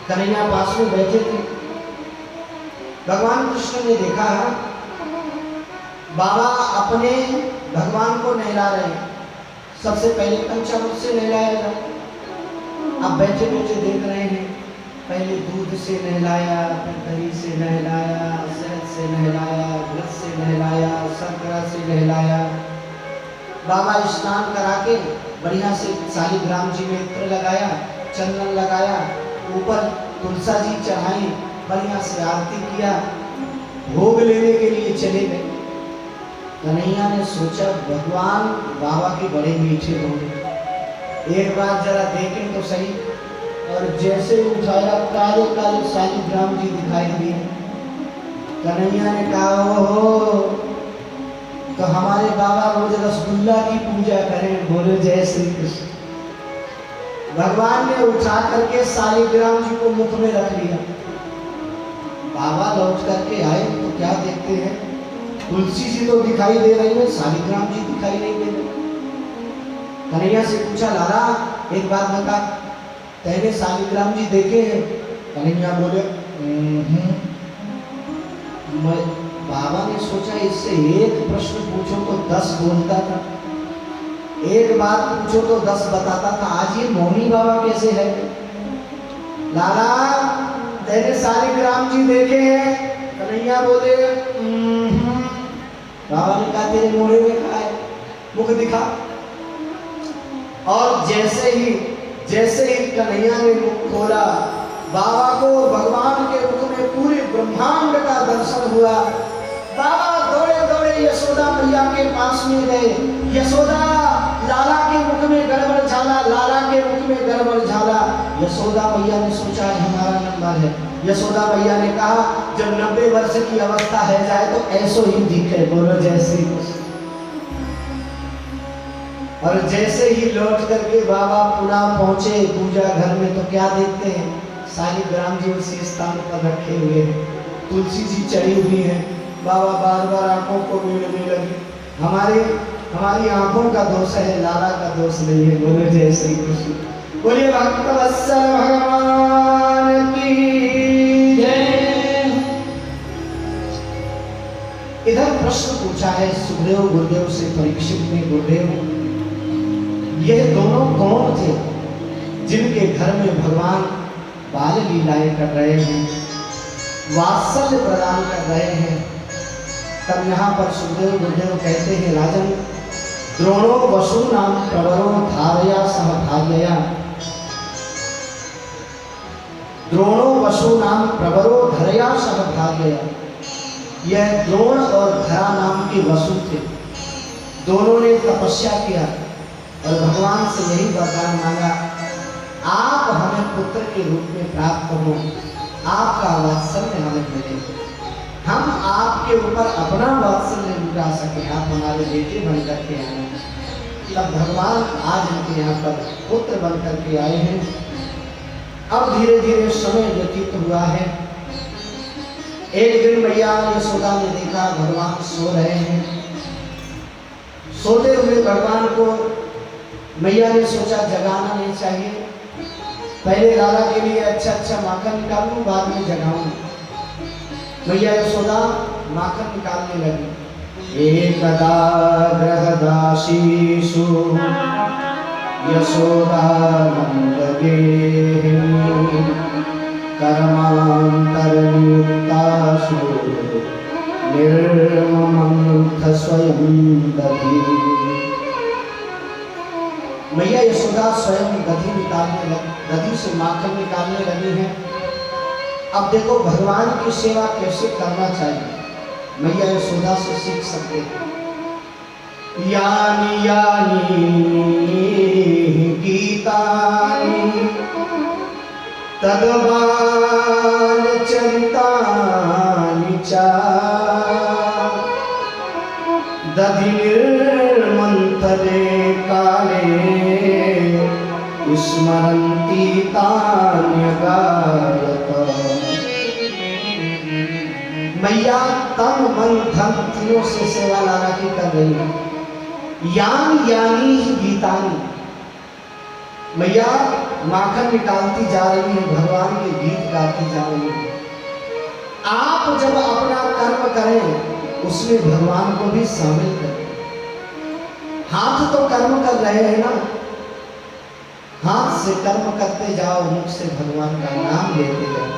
कन्हैया पास में बैठे थे। भगवान कृष्ण ने देखा बाबा अपने भगवान को नहला रहे हैं। सबसे पहले पंचामृत से नहलाया जाए। अब बैठे बैठे देख रहे हैं पहले दूध से नहलाया, फिर दही से नहलाया, शहद से नहलाया, घृत से नहलाया, शर्करा से नहलाया। बाबा स्नान करा के बढ़िया से शालिग्राम जी में इत्र लगाया, चंदन लगाया, ऊपर तुलसा जी चढ़ाई, बढ़िया से आरती किया, भोग लेने के लिए चले गए। कन्हैया ने सोचा भगवान बाबा के बड़े मीठे होंगे, एक बार जरा देखें तो सही। और जैसे उठाया काले काले शालिग्राम जी दिखाई दिए। कन्हैया ने कहा ओहो तो हमारे बाबा रोज रसगुल्ला की पूजा करें। बोले जय श्री कृष्ण। भगवान ने उठा करके शालिग्राम जी को मुख में रख लिया। बाबा लौट करके आए तो क्या देखते हैं, तुलसी जी तो दिखाई दे रही है, शालिग्राम जी दिखाई नहीं दे रहे। कन्हैया से पूछा, लाला एक बात बता, तेरे शालिग्राम जी देखे हैं? कन्हैया बोले मैं। बाबा ने सोचा इससे एक प्रश्न पूछो तो 10 बोलता था, एक बात पूछो तो 10 बताता था, आज ये मौनी बाबा कैसे है? लाला तेरे शालिग्राम जी देखे हैं? कन्हैया बोले बाबा ने कहा तेरे मोड़े में कहा है, मुख दिखा। और जैसे ही कन्हैया ने मुख खोला, बाबा को भगवान के मुख में पूरे ब्रह्मांड का दर्शन हुआ। बाबा दौड़े दौड़े यशोदा मैया के पास में गए। यशोदा, लाला के मुख में गड़बड़ झाला, लाला के मुख में गड़बड़ झाला। यशोदा मैया ने सोचा हमारा नंबर है। यशोदा मैया ने कहा जब 90 वर्ष की अवस्था है जाए तो ऐसो ही दिखे, बोलो जय श्री कृष्ण। और जैसे ही लौट करके बाबा पुनः पहुंचे पूजा घर में तो क्या देखते हैं, शालिग्राम जी उसी स्थान पर रखे हुए हैं, तुलसी जी चढ़ी हुई हैं। बाबा बार बार आंखों को मिलने लगी। हमारी आंखों का दोष है, लाला का दोष नहीं है, बोले जय श्री कृष्ण। बोलिए भक्त वत्सल भगवान की जय। इधर प्रश्न पूछा है सुखदेव गुरुदेव से परीक्षित ने, गुरुदेव ये दोनों कौन थे जिनके घर में भगवान बाल लीलाएं कर रहे हैं, वात्सल्य प्रदान कर रहे हैं? तब यहाँ पर सुखदेव गुरुदेव कहते हैं, राजन द्रोणो वसु नाम प्रवरो धारया समधार्यया। द्रोणो वसु नाम प्रवरो धरया समधार्यया। यह द्रोण और धरा नाम के वसु थे, दोनों ने तपस्या किया और भगवान से यही वरदान मांगा, आप हमें पुत्र के रूप में प्राप्त हो, आपका वात्सल्य हमें मिले, हम आपके ऊपर अपना वात्सल्य लुटा सके, आप हमारे बेटे बन करके आए। तब भगवान आज इनके यहाँ पर पुत्र बन करके आए हैं। अब धीरे धीरे समय व्यतीत हुआ है। एक दिन मैया यशोदा ने देखा भगवान सो रहे हैं। सोते हुए भगवान को मैया ने सोचा जगाना नहीं चाहिए, पहले लाला के लिए अच्छा माखन निकालूं, बाद में जगाऊं। मैया यशोदा माखन निकालने लगी। एकदा गृहदासीषु यशोदा नंदगेहिनी कर्मान्तरनियुक्तासु निर्ममन्थ स्वयं दधी। मैया यशोदा स्वयं दधी से माखन निकालने लगी हैं। अब देखो भगवान की सेवा कैसे करना चाहिए, मैया यशोदा से सीख सकते हैं। यानी यानी गीतानि तद्बाल चरितानि च दधि निर्मंथने काले स्मरन्ति तान्यगायत। मैया तन मन धन तीनों से सेवा लाला की कर रही है। यानी यानी गीतानी, मैया माखन निकालती जा रही है, भगवान के गीत गाती जा रही है। आप जब अपना कर्म करें उसमें भगवान को भी शामिल करें। हाथ तो कर्म कर रहे हैं ना, हाथ से कर्म करते जाओ, मुख से भगवान का नाम लेते जाओ।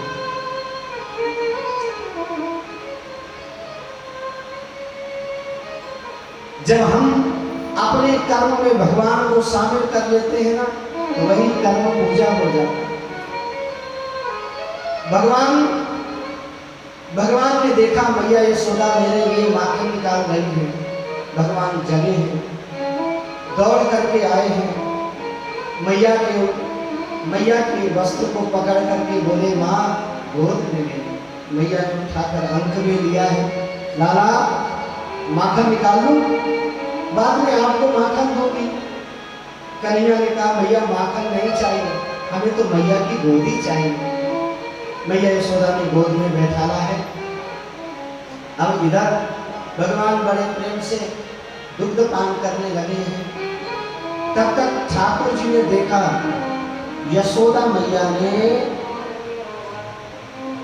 जब हम अपने कर्म में भगवान को शामिल कर लेते हैं ना, तो वही कर्म पूजा हो जाता है। भगवान ने देखा मैया यशोदा मेरे लिए माखन निकाल रही है, भगवान जगे हैं, दौड़ करके आए हैं। मैया के वस्त्र को पकड़ करके बोले माँ गोद में ले। मैया ने उठाकर अंक में लिया है। लाला माखन निकाल लूं, बाद में आपको माखन दूंगी। कन्हैया ने कहा मैया माखन नहीं चाहिए, हमें तो मैया की गोदी चाहिए। मैया यशोदा ने गोद में बैठाला है। अब इधर भगवान बड़े प्रेम से दुग्ध पान करने लगे हैं। तब तक ठाकुर जी ने देखा यशोदा मैया ने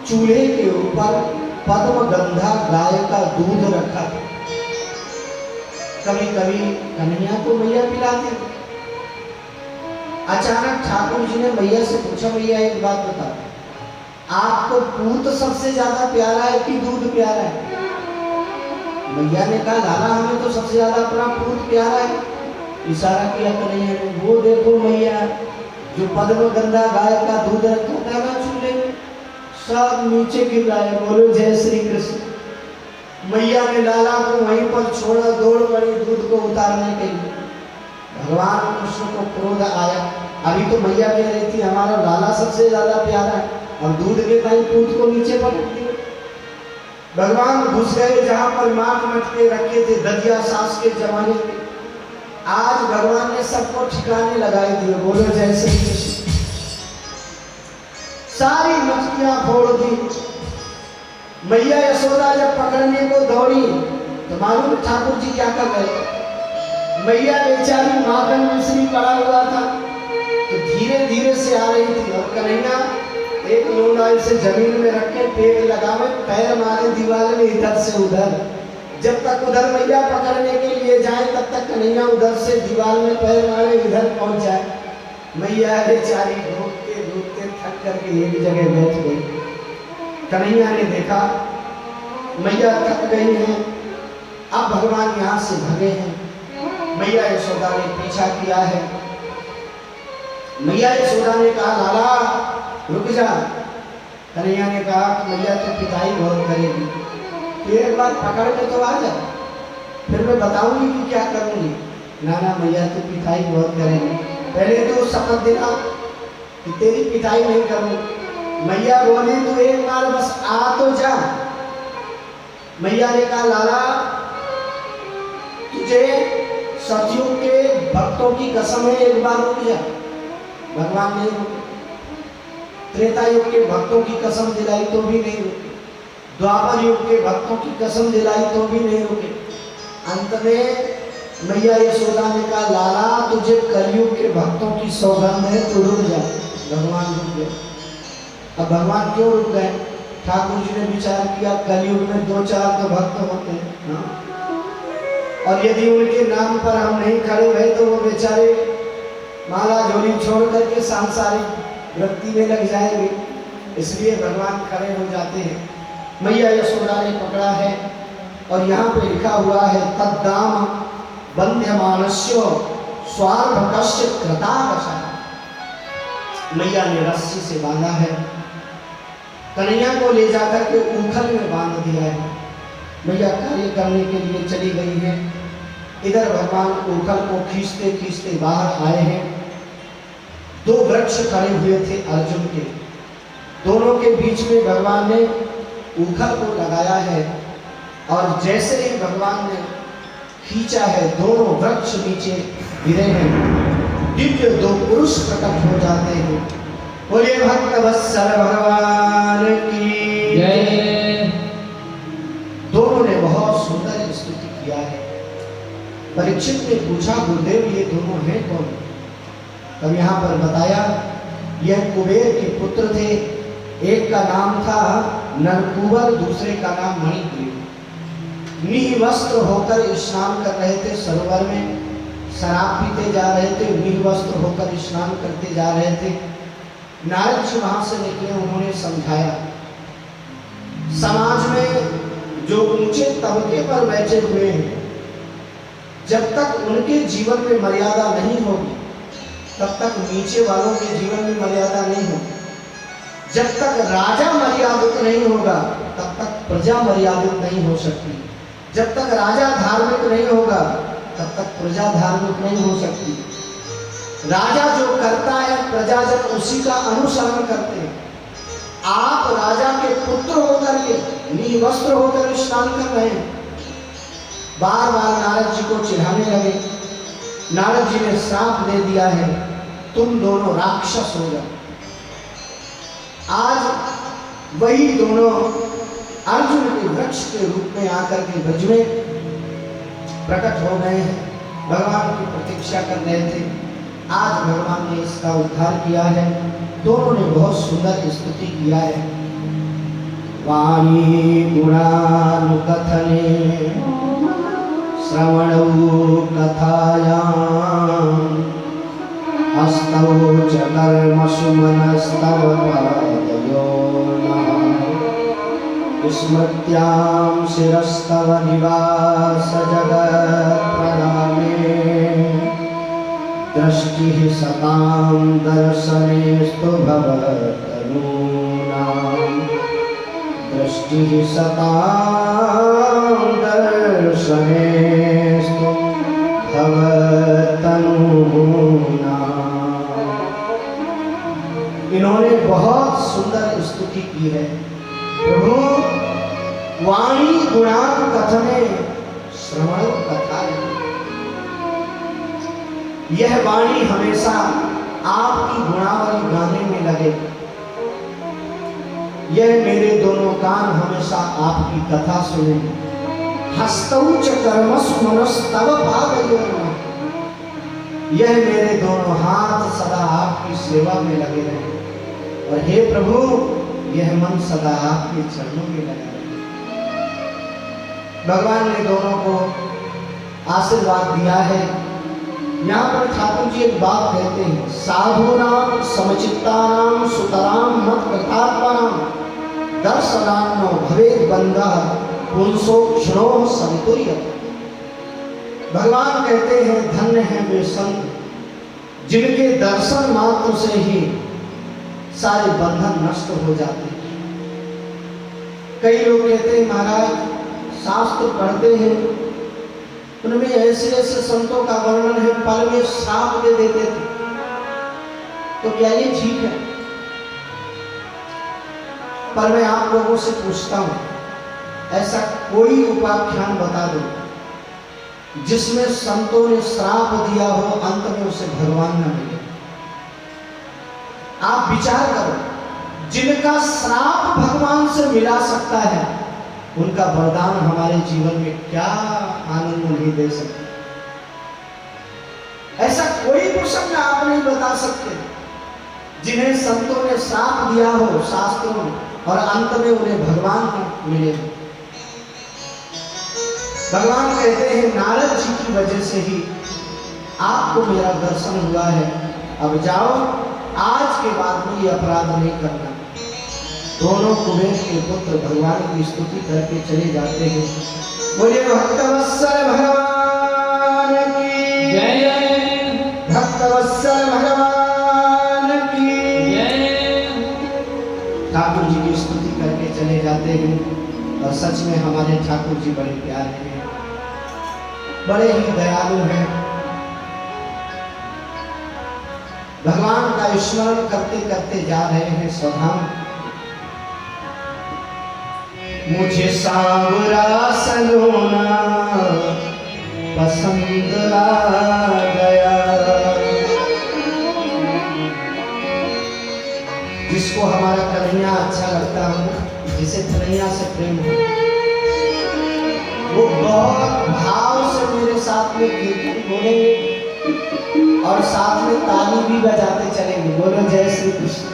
चूल्हे के ऊपर पद्मगंधा गाय का दूध रखा। कभी कभी कन्हैया को मैया पिलाती। अचानक ठाकुर जी ने मैया से पूछा, मैया एक बात बताओ, आपको पूत सबसे ज्यादा प्यारा है कि दूध प्यारा है? मैया ने कहा लाला हमें तो सबसे ज्यादा अपना पूत प्यारा है। इशारा किया कन्हैया ने, वो देखो मैया जो पद्मगंधा गाय का दूध रखा था ना चूल्हे में, सब नीचे गिर रहा है। बोलो जय श्री कृष्ण। मैया ने लाला को वहीं पर छोड़ा, दौड़ पड़ी दूध को उतारने के लिए। भगवान कृष्ण को क्रोध आया। अभी तो मैया कह रही थी हमारा लाला सबसे ज्यादा प्यारा है, और दूध के कहीं पूत को नीचे पटक दिया। भगवान घुस गए जहां पर माट मटके रखे थे ददिया सास के जमाने में। आज भगवान ने सबको ठिकाने लगाए दिए। बोलो जय श्री कृष्ण। सारी मटकियां फोड़ दी। मैया यशोदा जब पकड़ने को दौड़ी तो मालूम ठाकुर जी क्या कर रहे? मैया बेचारी माखन मिश्री पड़ा हुआ था तो धीरे धीरे से आ रही थी, और कन्हैया एक लोटा इसे जमीन में रख के पेड़ लगावे, पैर मारे दीवार में इधर से उधर। जब तक उधर मैया पकड़ने के लिए जाए तब तक कन्हैया उधर से दीवार में पैर मारे इधर पहुंच जाए। मैया बेचारी घूमते घूमते थक करके एक जगह बैठ गई। कन्हैया ने देखा मैया थक गई है, अब भगवान यहाँ से भगे हैं। मैया यशोदा ने पीछा किया है। मैया यशोदा ने कहा लाला रुक जा। कन्हैया ने कहा कि मैया तो पिटाई बहुत करेगी, तो एक बार पकड़ के तो आ जा, फिर मैं बताऊंगी कि क्या करूंगी। ना ना मैया तो पिटाई बहुत करेगी, पहले तो शपथ दिला कि तेरी पिटाई नहीं करूंगी। मैया बोली तू एक बार बस आ तो जा। मैया ने कहा लाला तुझे सतयुग के भक्तों की कसम है, एक बार रुक जा। भगवान नहीं रुके। त्रेता युग के भक्तों की कसम दिलाई तो भी नहीं रुके। द्वापर युग के भक्तों की कसम दिलाई तो भी नहीं रुके। अंत में मैया यशोदा ने कहा लाला तुझे कलयुग के भक्तों की सौगंध है, तो रुक जा। भगवान रुक गए। अब भगवान क्यों रुक गए? ठाकुर जी ने विचार किया कलयुग में 2-4 तो भक्त होते हैं, और यदि उनके नाम पर हम नहीं खड़े हुए तो वो बेचारे माला झोली छोड़ करके सांसारिक वृत्ति में लग जाएंगे। इसलिए भगवान खड़े हो जाते हैं। मैया यशोदा ने पकड़ा है, और यहाँ पे लिखा हुआ है तद्दाम बंध्यमानस्य स्वार्भकस्य कृताकशः। मैया ने रस्सी से बांधा है, कन्हैया को ले जाकर के उखल में बांध दिया है। मैया कार्य करने के लिए चली गई है। इधर भगवान उखल को खींचते खींचते बाहर आए हैं। 2 वृक्ष खड़े हुए थे अर्जुन के, दोनों के बीच में भगवान ने उखल को लगाया है, और जैसे ही भगवान ने खींचा है दोनों वृक्ष नीचे गिरे हैं। दिव्य 2 पुरुष प्रकट हो जाते हैं। बोलिए भक्त वत्सल भगवान की जय। दोनों ने बहुत सुंदर स्तुति किया है। परीक्षित ने पूछा गुरुदेव ये दोनों हैं कौन? तब यहाँ पर बताया यह कुबेर के पुत्र थे। एक का नाम था नरकुबर, दूसरे का नाम मणिग्रीव। निवस्त्र होकर स्नान कर रहे थे सरोवर में, शराब पीते जा रहे थे, निवस्त्र होकर स्नान करते जा रहे थे। नारद जी वहां से निकले, उन्होंने समझाया समाज में जो ऊंचे तबके पर बैठे हुए हैं, जब तक उनके जीवन में मर्यादा नहीं होगी तब तक नीचे वालों के जीवन में मर्यादा नहीं होगी। जब तक राजा मर्यादित नहीं होगा तब तक प्रजा मर्यादित नहीं हो सकती। जब तक राजा धार्मिक नहीं होगा तब तक प्रजा धार्मिक नहीं हो सकती। राजा जो करता है प्रजाजन उसी का अनुसरण करते हैं। आप राजा के पुत्र होकर के निवस्त्र होकर स्नान कर रहे हैं। बार बार नारद जी को चिढ़ाने लगे। नारद जी ने श्राप दे दिया है, तुम दोनों राक्षस हो जाओ। आज वही दोनों अर्जुन के वृक्ष के रूप में आकर के ब्रज में प्रकट हो गए हैं, भगवान की प्रतीक्षा कर रहे थे। आज भगवान ने इसका उद्धार किया है। दोनों ने बहुत सुंदर स्तुति किया है। वाणी गुणानुकथने श्रवणौ कथायाम् हस्तौ च कर्मसु मनस्तव पादयोर्नः स्मृत्यां शिरस्तव निवास जगत्प्रणामे दृष्टिः सतां दर्शनेस्तु भवतनूनां दृष्टिः सतां दर्शनेस्तु भवतनूनां। इन्होंने बहुत सुंदर स्तुति की है। प्रभु वाणी गुणान कथने श्रवण कथा, यह वाणी हमेशा आपकी गुणावली गाने में लगे। यह मेरे दोनों कान हमेशा आपकी कथा सुने। हस्तौ च कर्मसु मनस्तव पादयोर्नः, यह मेरे दोनों हाथ सदा आपकी सेवा में लगे रहे। और हे प्रभु, यह मन सदा आपके चरणों में लगा रहे। भगवान ने दोनों को आशीर्वाद दिया है। यहाँ पर ठाकुर जी एक बात कहते हैं, साधूनाम समचित्तानाम सुतराम मत कृतात्मानाम दर्शनान्नो भवेद बंधः पुंसो क्षणो संतुर्य। भगवान कहते हैं, धन्य हैं वे संत जिनके दर्शन मात्र से ही सारे बंधन नष्ट हो जाते हैं। कई लोग कहते हैं, महाराज शास्त्र पढ़ते हैं, उनमें ऐसे ऐसे संतों का वर्णन है, पल में श्राप दे देते थे। तो क्या ये ठीक है? पर मैं आप लोगों से पूछता हूं, ऐसा कोई उपाख्यान बता दो जिसमें संतों ने श्राप दिया हो, अंत में उसे भगवान न मिले। आप विचार करो, जिनका श्राप भगवान से मिला सकता है, उनका वरदान हमारे जीवन में क्या आनंद नहीं दे सकते। ऐसा कोई प्रसंग आप नहीं बता सकते जिन्हें संतों ने श्राप दिया हो शास्त्रों में और अंत में उन्हें भगवान मिले। भगवान कहते हैं, नारद जी की वजह से ही आपको मेरा दर्शन हुआ है। अब जाओ, आज के बाद में ये अपराध नहीं करना। दोनों कुबेर के पुत्र भगवान की स्तुति करके चले जाते हैं। बोले भक्तवत्सल भगवान की जय, भक्तवत्सल भगवान की जय। ठाकुर जी की स्तुति करके चले जाते हैं। और सच में हमारे ठाकुर जी बड़े प्यारे हैं, बड़े ही दयालु हैं। भगवान का स्मरण करते करते जा रहे हैं स्वधाम। मुझे सांवरा सलोना पसंद आ गया। जिसको हमारा कन्हैया अच्छा लगता हो, जिसे कन्हैया से प्रेम हो, वो बहुत भाव से मेरे साथ में कीर्तन बोलेंगे और साथ में ताली भी बजाते चलेंगे। बोलो जय श्री कृष्ण।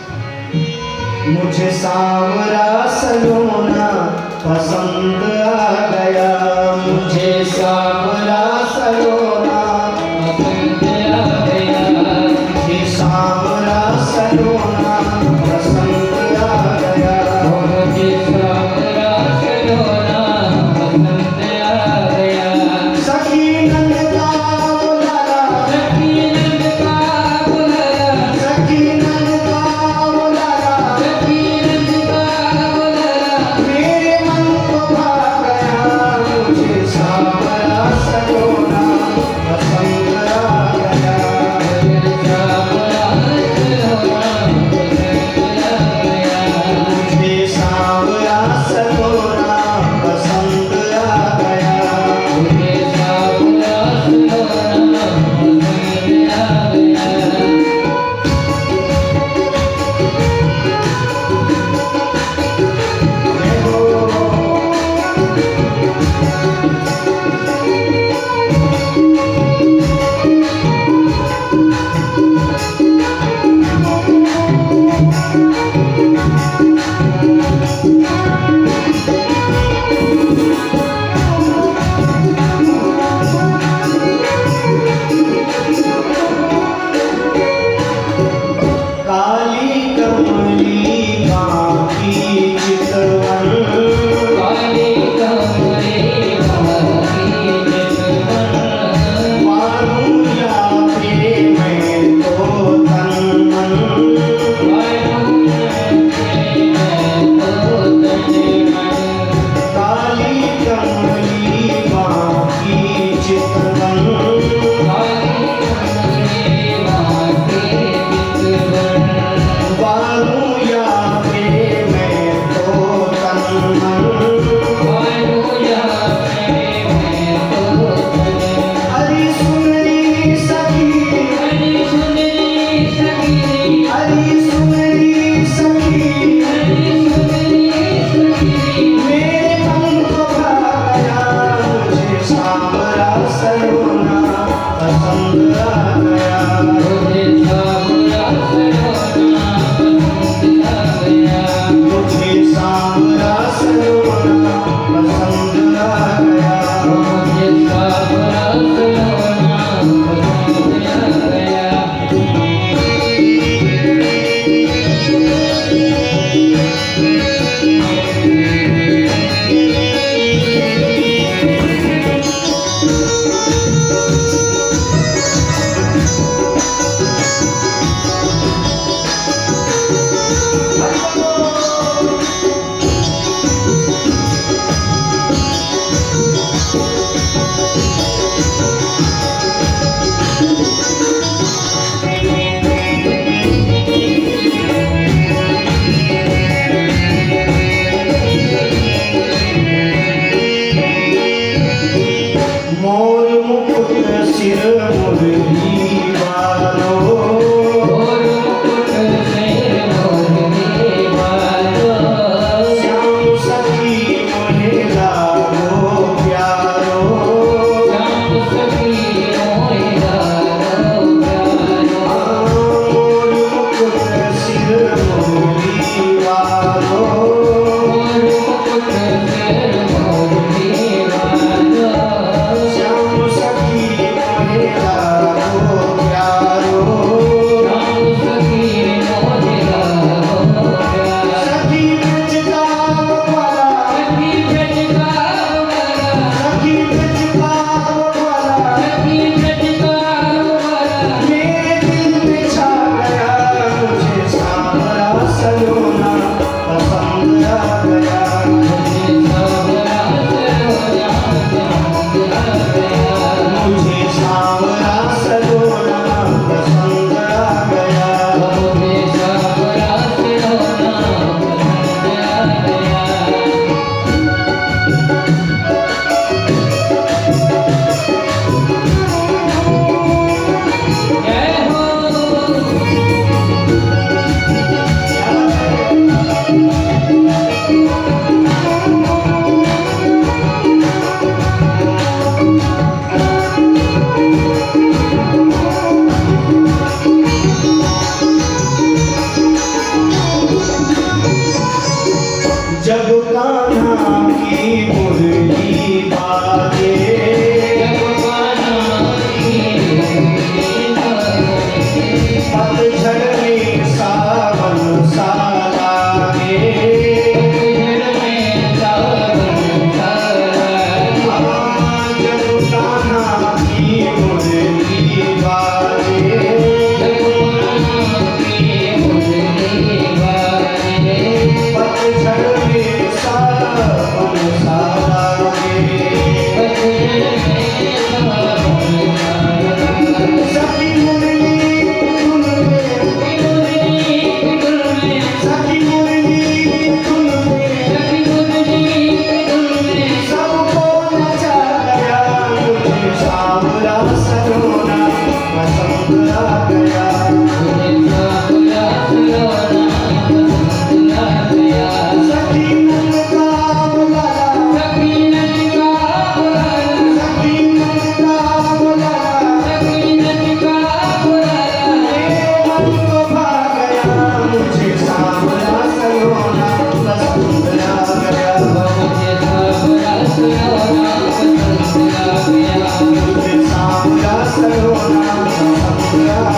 मुझे सांवरा सलोना पसंद आ गया, मुझे सांवरा सलोना पसंद आ गया, मुझे सांवरा सलोना पसंद आ गया, मुझे सांवरा सलोना पसंद आ गया। सखी नंद का बुलारा, सखी नंद का बुलारा, सखी नंद का बुलारा, सखी नंद का बुलारा, मेरे मन को भाया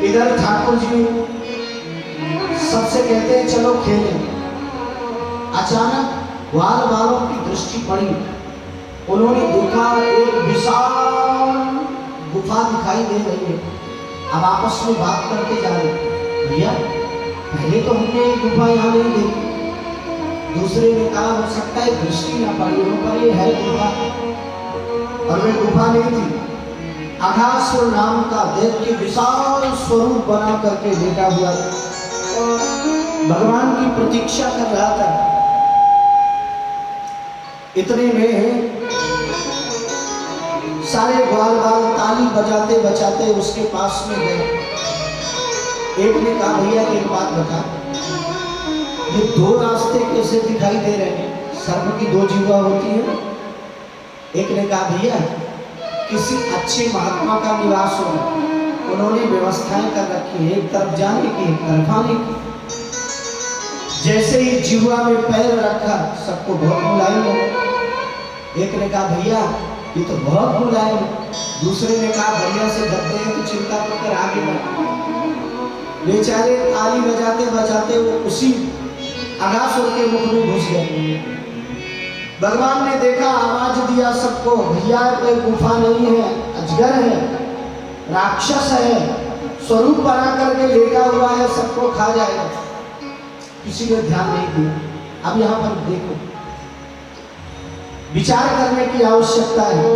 इधर ठाकुर जी सबसे कहते हैं चलो खेलें। अचानक ग्वाल वालों की दृष्टि पड़ी, उन्होंने देखा एक विशाल गुफा दिखाई दे रही है। अब आपस में बात करते जा रहे, भैया पहले तो हमने एक गुफा यहाँ नहीं देखी। दूसरे ने कहा हो सकता है दृष्टि ना पड़ी हो, पर ये है गुफा। और वे गुफा नहीं थी, अघासुर नाम का दैत्य विशाल स्वरूप बना करके लेटा हुआ भगवान की प्रतीक्षा कर रहा था। इतने में सारे ग्वाल बाल ताली बजाते बजाते उसके पास में गए। एक ने कहा भैया एक बात बता, ये दो रास्ते कैसे दिखाई दे रहे हैं? सर्प की दो जीवा होती है। एक ने कहा भैया किसी अच्छे महात्मा का निवास हो, उन्होंने व्यवस्थाएं कर रखी है, एक तरफ जाने की एक तरफ आने की। जैसे ही जीवा में पैर रखा सबको बहुत मुलायम लगा। एक ने कहा भैया ये तो बहुत मुलायम। दूसरे ने कहा भैया से डरते हैं तो चिंता मत कर, आगे बढ़। बेचारे ताली बजाते बजाते वो उसी अघासुर के मुख में घुस गए। भगवान ने देखा, आवाज दिया सबको, भैया कोई गुफा नहीं है, अजगर है, राक्षस है, स्वरूप बना करके लेटा हुआ है, सबको खा जाएगा। किसी ने ध्यान नहीं दिया। अब यहाँ पर देखो, विचार करने की आवश्यकता है।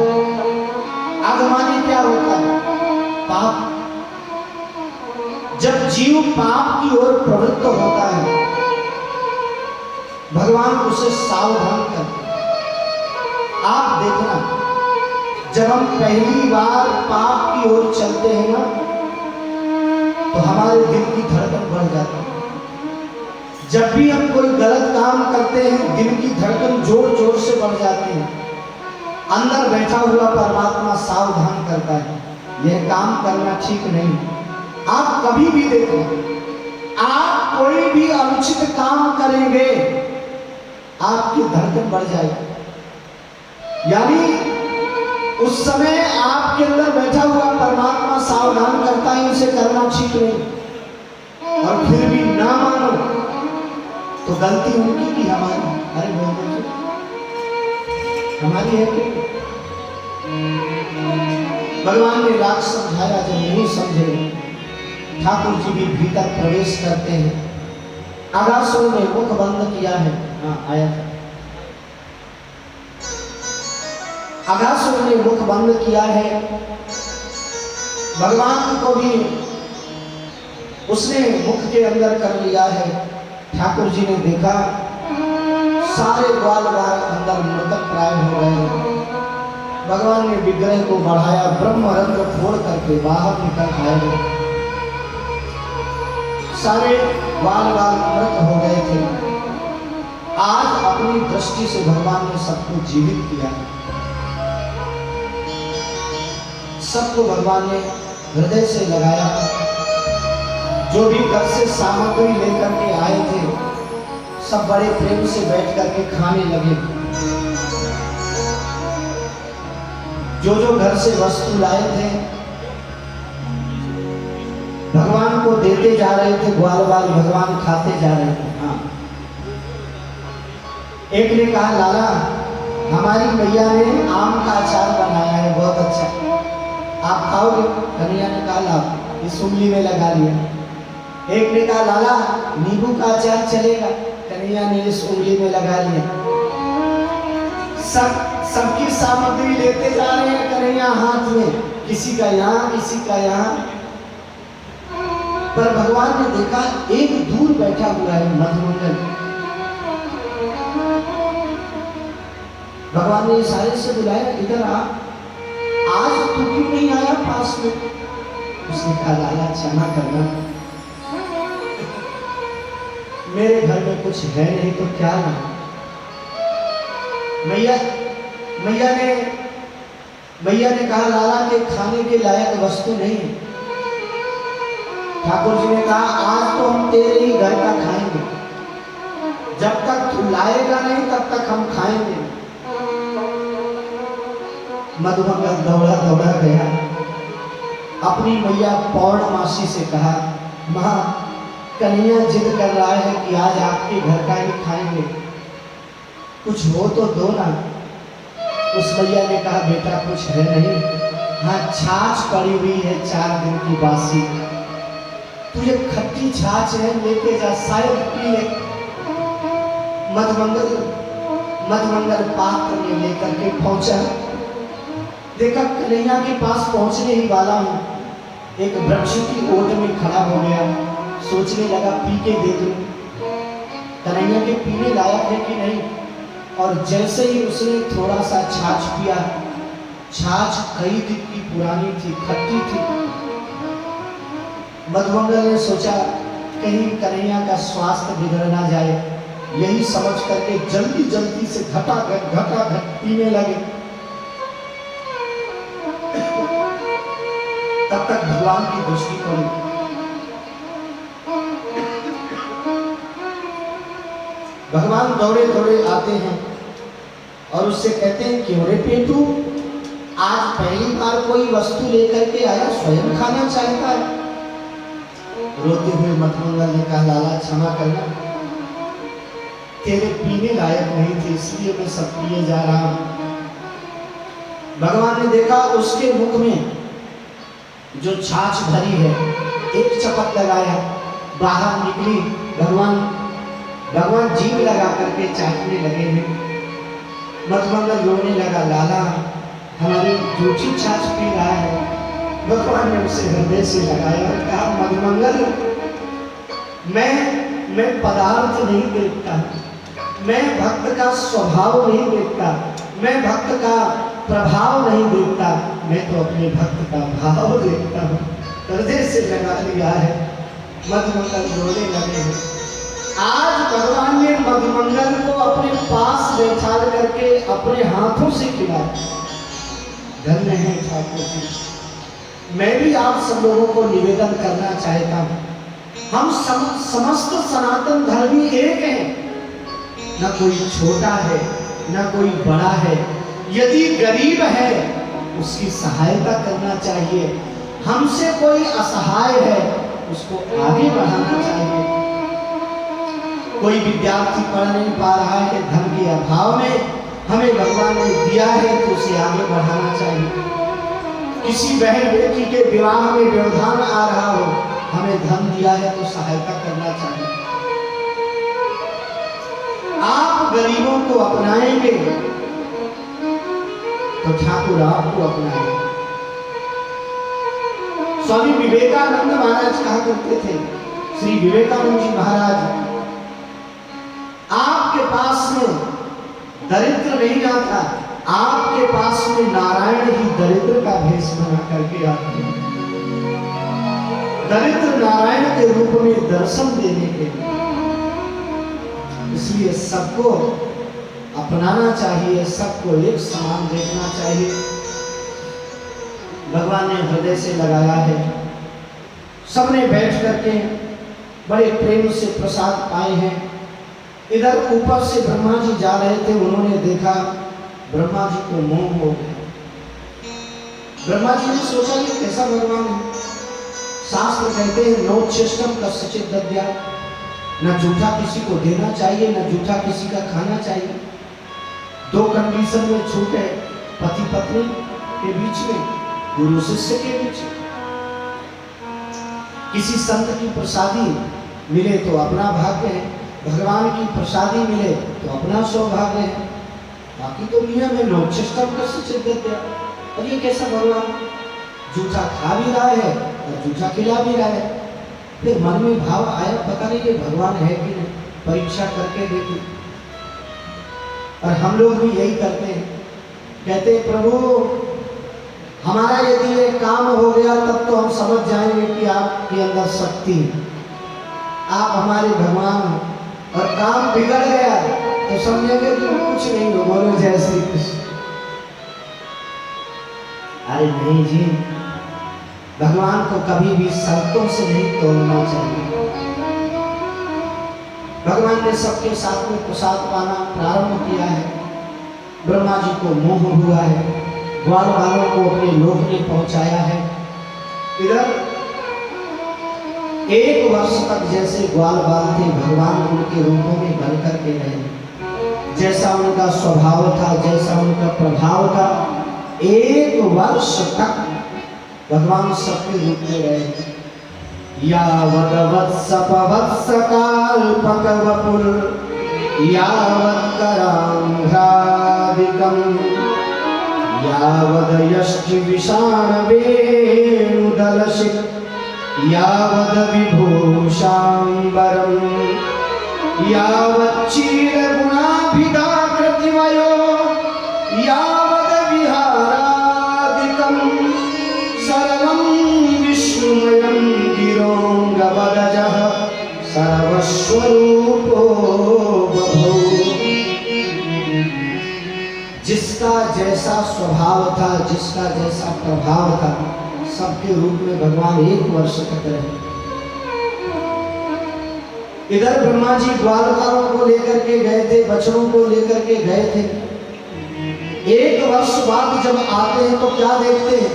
आगमानी क्या होता है? पाप। जब जीव पाप की ओर प्रवृत्त होता है, भगवान उसे सावधान करते। आप देखना, जब हम पहली बार पाप की ओर चलते हैं ना, तो हमारे दिल की धड़कन बढ़ जाती है। जब भी हम कोई गलत काम करते हैं, दिल की धड़कन जोर जोर से बढ़ जाती है। अंदर बैठा हुआ परमात्मा सावधान करता है, यह काम करना ठीक नहीं। आप कभी भी देखो, आप कोई भी अनुचित काम करेंगे, आपकी धड़कन बढ़ जाएगी। यानी उस समय आपके अंदर बैठा हुआ परमात्मा सावधान करता है, इसे करना ठीक नहीं। और फिर भी ना मानो तो गलती उनकी की हमारी। अरे बोल हमारी है कि भगवान ने राग समझाया, जब नहीं समझे ठाकुर जी भी भीतर प्रवेश करते हैं। अघासुर ने मुख बंद किया है। हाँ आया था। अघासुर ने मुख बंद किया है। भगवान को भी उसने मुख के अंदर कर लिया है। ठाकुर जी ने देखा सारे ग्वाल बाल अंदर मृतक प्राय हो गए हैं। भगवान ने विग्रह को बढ़ाया, ब्रह्मरंध्र फोड़ करके बाहर निकल आए। सारे ग्वाल बाल मृत हो गए थे। आज अपनी दृष्टि से भगवान ने सबको जीवित किया। सबको भगवान ने हृदय से लगाया। जो भी घर से सामग्री लेकर के आए थे, सब बड़े प्रेम से बैठ करके खाने लगे। जो घर से वस्तु लाए थे, भगवान को देते जा रहे थे। ग्वाल बाल भगवान खाते जा रहे थे। हाँ, एक ने कहा लाला हमारी मैया ने आम का अचार बनाया है, बहुत अच्छा, आप खाओगे? कन्हैया ने कहा लाओ, इस उंगली में लगा लिया। एक ने कहा लाला नींबू का अचार चलेगा? कन्हैया ने इस उंगली में लगा लिया। सबकी सामग्री लेते जा रहे हैं कन्हैया हाथ में, किसी का यहाँ किसी का यहाँ। पर भगवान ने देखा एक दूर बैठा हुआ है मधुमंगल। भगवान ने इशारे से बुलाया, इधर आ, आज तू क्यों नहीं आया पास में? उसने कहा लाला क्षमा करना, मेरे घर में कुछ है नहीं तो क्या ना। मैया ने कहा लाला के खाने के लायक वस्तु नहीं है। ठाकुर जी ने कहा आज तो हम तेरे ही घर का खाएंगे, जब तक तू लाएगा नहीं तब तक हम खाएंगे। मधुमंगल दौड़ा दौड़ा गया, अपनी मैया पौर्णमासी से कहा, माँ कन्हैया जिद कर रहा है कि आज आपके घर का ही खाएंगे, कुछ हो तो दो ना। उस मैया ने कहा, बेटा कुछ है नहीं, हाँ छाछ पड़ी हुई है 4 दिन की बासी, तुझे खट्टी छाछ है लेके जा, शायद पी ले। मधुमंगल पात्र में लेकर के पहुंचा। देखा कन्हैया के पास पहुंचने ही वाला हूं, एक वृक्ष की ओट में खड़ा हो गया। सोचने लगा पी के दे दूं, कन्हैया के पीने लायक है कि नहीं। और जैसे ही उसने थोड़ा सा छाछ पिया, छाछ कई दिन की पुरानी थी, खट्टी थी। मधुमंगल ने सोचा कहीं कन्हैया का स्वास्थ्य बिगड़ ना जाए, यही समझ करके जल्दी जल्दी से घटाघट पीने लगे। तब तक भगवान की दृष्टि पड़ी। भगवान दौड़े दौड़े आते हैं और उससे कहते हैं, क्यों रे पेटू, आज पहली बार कोई वस्तु लेकर के आया, स्वयं खाना चाहता है। रोते हुए मधुमंगल ने कहा, लाला क्षमा करना, तेरे पीने लायक नहीं थे इसलिए मैं सब पिए जा रहा हूं। भगवान ने देखा उसके मुख में जो छाछ भरी है, एक चपक लगाया, बाहर निकली। भगवान जीभ लगा करके चाटने लगे हैं। मधुमंगल रोने लगा, लाला हमारी झूठी छाछ पी रहा है। भगवान ने उसे हृदय से लगाया और कहा, मधुमंगल मैं पदार्थ नहीं देखता, मैं भक्त का स्वभाव नहीं देखता, मैं भक्त का प्रभाव नहीं देखता, मैं तो अपने भक्त का भाव देखता हूँ। हृदय से लगा लिया है। मधुमंगल रोने लगे हैं। आज भगवान ने मधुमंगल को अपने पास बैठा करके अपने हाथों से खिलाया। धन्य है ठाकुर जी। मैं भी आप सब लोगों को निवेदन करना चाहता हूँ, हम समस्त सनातन धर्मी एक हैं, न कोई छोटा है न कोई बड़ा है। यदि गरीब है उसकी सहायता करना चाहिए, हमसे कोई असहाय है उसको आगे बढ़ाना चाहिए। कोई विद्यार्थी पढ़ नहीं पा रहा है धन के अभाव में, हमें भगवान ने दिया है तो उसे आगे बढ़ाना चाहिए। किसी बहन बेटी के विवाह में व्यवधान आ रहा हो, हमें धन दिया है तो सहायता करना चाहिए। आप गरीबों को अपनाएंगे तो ठाकुर आपको अपनाएंगे। स्वामी विवेकानंद महाराज कहा करते थे, श्री विवेकानंद जी महाराज, आपके पास में दरिद्र नहीं आता, आपके पास में नारायण ही दरिद्र का भेष बना करके आते हैं, दरिद्र नारायण के रूप में दर्शन देने के लिए। इसलिए सबको अपनाना चाहिए, सबको एक समान देखना चाहिए। भगवान ने हृदय से लगाया है। सबने बैठ करके बड़े प्रेम से प्रसाद पाए हैं। इधर ऊपर से ब्रह्मा जी जा रहे थे, उन्होंने देखा ब्रह्मा जी को मोह हो गया। ब्रह्मा जी ने सोचा ये कैसा भगवान है। शास्त्र कहते हैं नोच्छिष्टम कस्यचित् दद्यात्, न झूठा किसी को देना चाहिए न झूठा किसी का खाना चाहिए। 2 कंडीशन में छूट है, पति पत्नी के बीच में, गुरु शिष्य के बीच में। किसी संत की प्रसादी मिले तो अपना भाग्य है, भगवान की प्रसादी मिले तो अपना सौभाग्य है। बाकी तो नियम है नोच्छिष्टम कस्यचित् दद्यात्। और ये कैसा भगवान, झूठा खा भी रहा है और झूठा खिला भी रहा है। फिर मन में भाव आया, पता नहीं ये भगवान है कि नहीं, परीक्षा करके देखी। और हम लोग भी यही करते हैं, कहते हैं प्रभु हमारा यदि ये काम हो गया तब तो हम समझ जाएंगे कि आपके अंदर शक्ति, आप हमारे भगवान हो। और काम बिगड़ गया तो समझेंगे कि कुछ नहीं हो, बोलो जय श्री कृष्ण। अरे नहीं जी, भगवान को कभी भी शर्तों से नहीं तोड़ना चाहिए। भगवान ने सबके साथ में प्रसाद पाना प्रारंभ किया है। ब्रह्मा जी को मोह हुआ है, ग्वाल वालों को अपने लोक में पहुंचाया है। इधर 1 वर्ष तक जैसे ग्वाल बाल थे, भगवान उनके रूपों में बन करके रहे। जैसा उनका स्वभाव था, जैसा उनका प्रभाव था, 1 वर्ष तक भगवान सबके रूप में रहे। यावद वत्सपवत्स काल्पकवपुर यावत् करांघ्रादिकम् यावद यष्टि विषाण वेणुदलशिख यावद विभूषाम्बरम् यावत् चीरगुणाभिधाकृतिवयो यावद विहारादिकम् सर्वं विष्णुमयं गिरोऽङ्गवदजः सर्वस्वरूपो बभूव। जिसका जैसा स्वभाव था, जिसका जैसा प्रभाव था, सबके रूप में भगवान 1 वर्ष तक रहे। इधर ब्रह्मा जी ग्वालकारों को लेकर के गए थे, बछड़ों को लेकर के गए थे। 1 वर्ष बाद जब आते हैं तो क्या देखते हैं?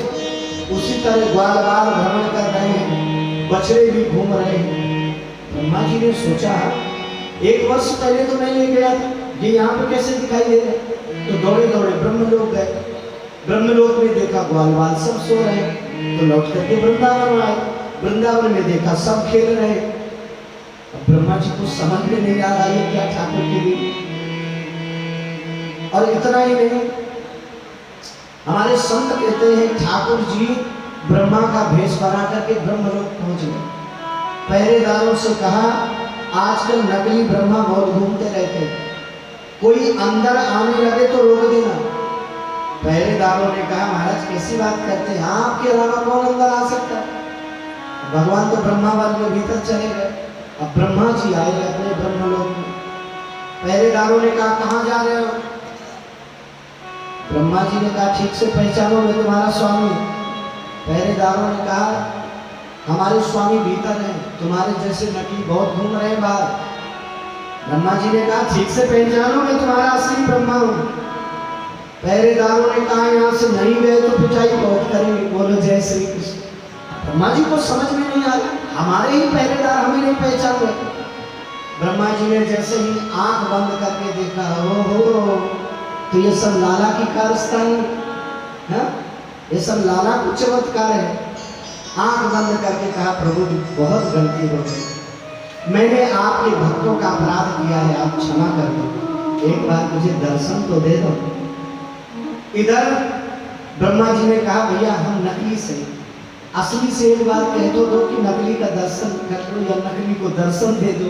उसी तरह ग्वालवाल भ्रमण कर रहे हैं, बछड़े भी घूम रहे हैं। ब्रह्मा जी ने सोचा 1 वर्ष पहले तो मैं ले गया था, ये यहाँ पे कैसे दिखाई दे रहा है? तो दौड़े दौड़े ब्रह्मलोक गए। ब्रह्मलोक में देखा ग्वालवाल सब सो रहे हैं, तो लौट करके वृंदावन आए। वृंदावन में देखा सब खेल रहे। अब ब्रह्मा जी को समझ में नहीं आ रहा है क्या ठाकुर के लिए। और इतना ही नहीं, हमारे संत कहते हैं ठाकुर जी ब्रह्मा का भेष बना करके ब्रह्मलोक पहुंच गए। पहरेदारों से कहा आजकल नकली ब्रह्मा बहुत घूमते रहते हैं, कोई अंदर आने लगे तो रोक देना। पहरेदारों ने कहा महाराज कैसी बात करते हैं, आपके अलावा कौन अंदर आ सकता है? भगवान तो ब्रह्मावन में भीतर चले गए। अब ब्रह्मा जी आए अपने ब्रह्मलोक में। पहरेदारों ने कहा कहाँ जा रहे हो? ब्रह्मा जी ने कहा ठीक से पहचानो, मैं तुम्हारा स्वामी। पहरेदारों ने कहा हमारे स्वामी भीतर हैं, तुम्हारे जैसे नकली बहुत घूम रहे हैं बाहर। ब्रह्मा जी ने कहा ठीक से पहचानो, मैं तुम्हारा असली ब्रह्मा हूँ। पहरेदारों ने कहा यहाँ से नहीं गए तो पिटाई बहुत करेंगे, बोलो जय श्री कृष्ण। ब्रह्मा जी को समझ में नहीं आ रहा, हमारे ही पहरेदार हमें नहीं पहचान रहे। ब्रह्मा जी ने जैसे ही आंख बंद करके देखा, ओहो तो ये सब लाला की कारस्तानी है, ये सब लाला को चमत्कार है। आंख बंद करके कहा प्रभु बहुत गलती हो गई, मैंने आपके भक्तों का अपराध किया है, आप क्षमा कर दो, एक बार मुझे दर्शन तो दे दो। इधर ब्रह्मा जी ने कहा भैया हम नकली से, असली से एक बार कह तो दो कि नकली का दर्शन कर दो या नकली को दर्शन दे दो।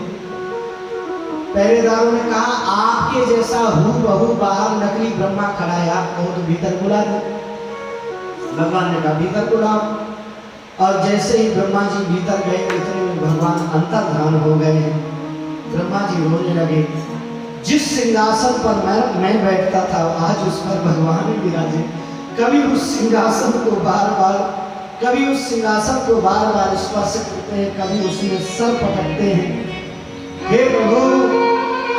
पहरेदारों ने कहा आपके जैसा हूबहू बाहर नकली ब्रह्मा खड़ा है, आप कहो तो भीतर बुला दो। भगवान ने कहा भीतर बुलाओ। और जैसे ही ब्रह्मा जी भीतर गए इतने में भगवान अंतर्धान हो गए हैं। ब्रह्मा जी रोने लगे, जिस सिंहासन पर मैं बैठता था आज उस पर भगवान विराजे। कभी उस सिंहासन को बार बार स्पर्श करते हैं, कभी उसमें सर पटकते हैं। हे प्रभु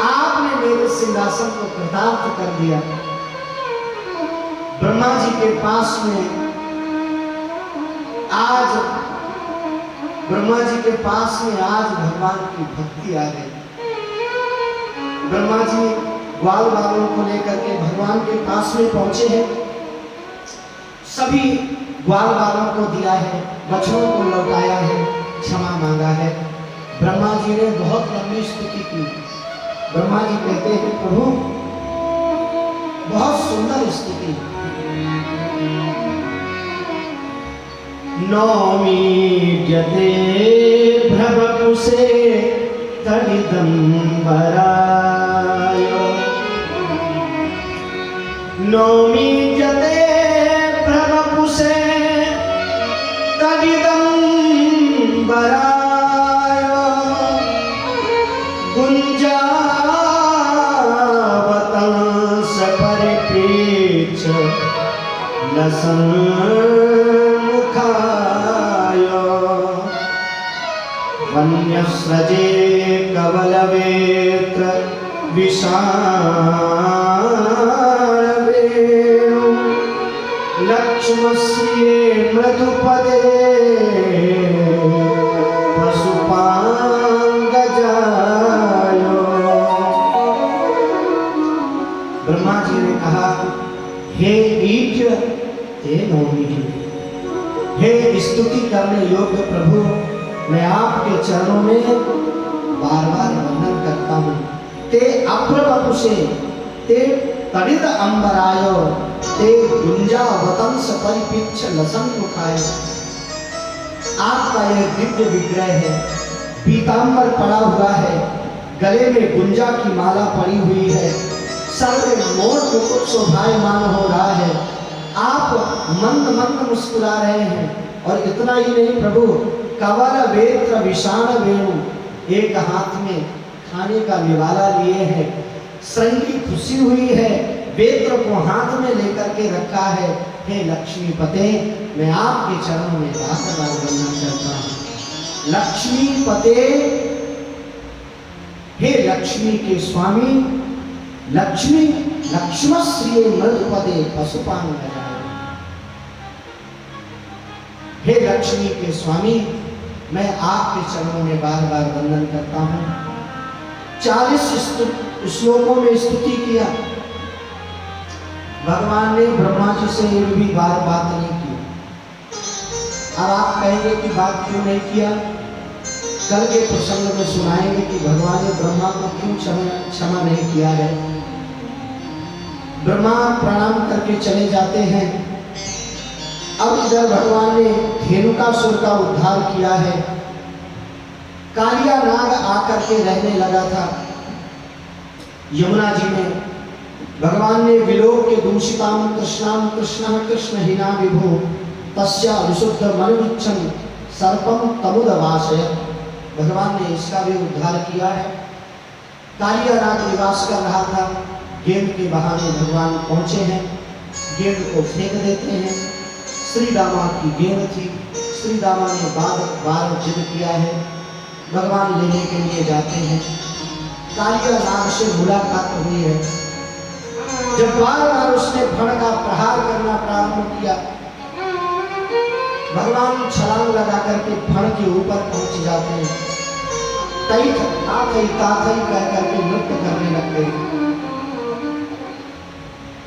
आपने मेरे सिंहासन को कृतार्थ कर दिया। ब्रह्मा जी के पास में आज भगवान की भक्ति आ गई। ब्रह्मा जी ग्वाल बालों को लेकर के भगवान के पास में पहुंचे हैं। सभी ग्वाल बालों को दिया है, बछड़ों को लौटाया है, क्षमा मांगा है। ब्रह्मा जी ने बहुत लंबी स्तुति की। ब्रह्मा जी कहते हैं प्रभु बहुत सुंदर स्तुति। नौमीड्यते भ्रवपुषे तडिदम्बराय, नौमीड्यते भ्रवपुषे तडिदम्बराय, गुञ्जावतंस परिप्रेक्ष लसन्मुखाय, वन्यस्रजे कवलवेत्र विशालवेणु लक्ष्मश्रिये मृदुपदे पशुपांगजायो। ब्रह्मा जी ने कहा, हे ईट ते नौमी, हे स्तुति करने योग्य प्रभु, मैं आपके चरणों में बार बार वंदन करता हूँ। ते अप्रवपुषे ते तड़ित अंबरायो ते गुंजा वतंस परिपिच्छ लसन मुखाय। आपका यह दिव्य विग्रह है, पीतांबर पड़ा हुआ है, गले में गुंजा की माला पड़ी हुई है, सर में मोर मुकुट शोभायमान हो रहा है, आप मंद मंद मुस्कुरा रहे हैं। और इतना ही नहीं प्रभु, कवर वेत्र विषाण वेणु, एक हाथ में खाने का निवाला लिए हैं, श्रृंगी खुशी हुई है, वेत्र को हाथ में लेकर के रखा है। हे लक्ष्मीपते, मैं आपके चरणों में बार बार वंदन करता हूँ। लक्ष्मीपते, हे लक्ष्मी के स्वामी, लक्ष्मी लक्ष्मश्रिये मृदुपदे पशुपांगजाय। हे लक्ष्मी के स्वामी, मैं आपके चरणों में बार बार वंदन करता हूँ। 40 श्लोकों में स्तुति किया। भगवान ने ब्रह्मा जी से एक भी बात नहीं की। अब आप कहेंगे कि बात क्यों नहीं किया? कल के प्रसंग में सुनाएंगे कि भगवान ने ब्रह्मा को क्यों क्षमा नहीं किया है। ब्रह्मा प्रणाम करके चले जाते हैं। अब इधर भगवान ने धेनुकासुर का उद्धार किया है। कालिया नाग आकर के रहने लगा था यमुना जी में। भगवान ने विलोक के दूषिताम कृष्णाम कृष्ण कृष्ण हिना विभो तस्या विशुद्ध मनुच्छन सर्पम तमुदवासय। भगवान ने इसका भी उद्धार किया है। कालिया नाग निवास कर रहा था, गेंद के बहाने भगवान पहुंचे हैं, गेंद को फेंक देते हैं। श्री दामा की गेंद थी, श्री दामा ने बार जिद किया है, भगवान लेने के लिए जाते हैं। कालिया नाग से मुलाकात हुई है। जब बार बार उसने फण का प्रहार करना प्रारंभ किया, भगवान छलांग लगा करके फण के ऊपर पहुंच जाते हैं। तई ताथई ताथई कह करके नृत्य करने लग गए।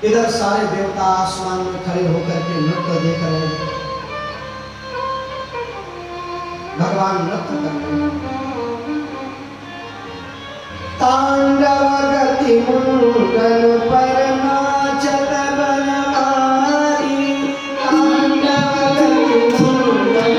इधर सारे देवता आसमान में खड़े होकर के नृत्य देख रहे हैं। भगवान नृत्य कर रहे हैं। तांडव गति मुंडन पर नाचत बनवारी। तांडव गति मुंडन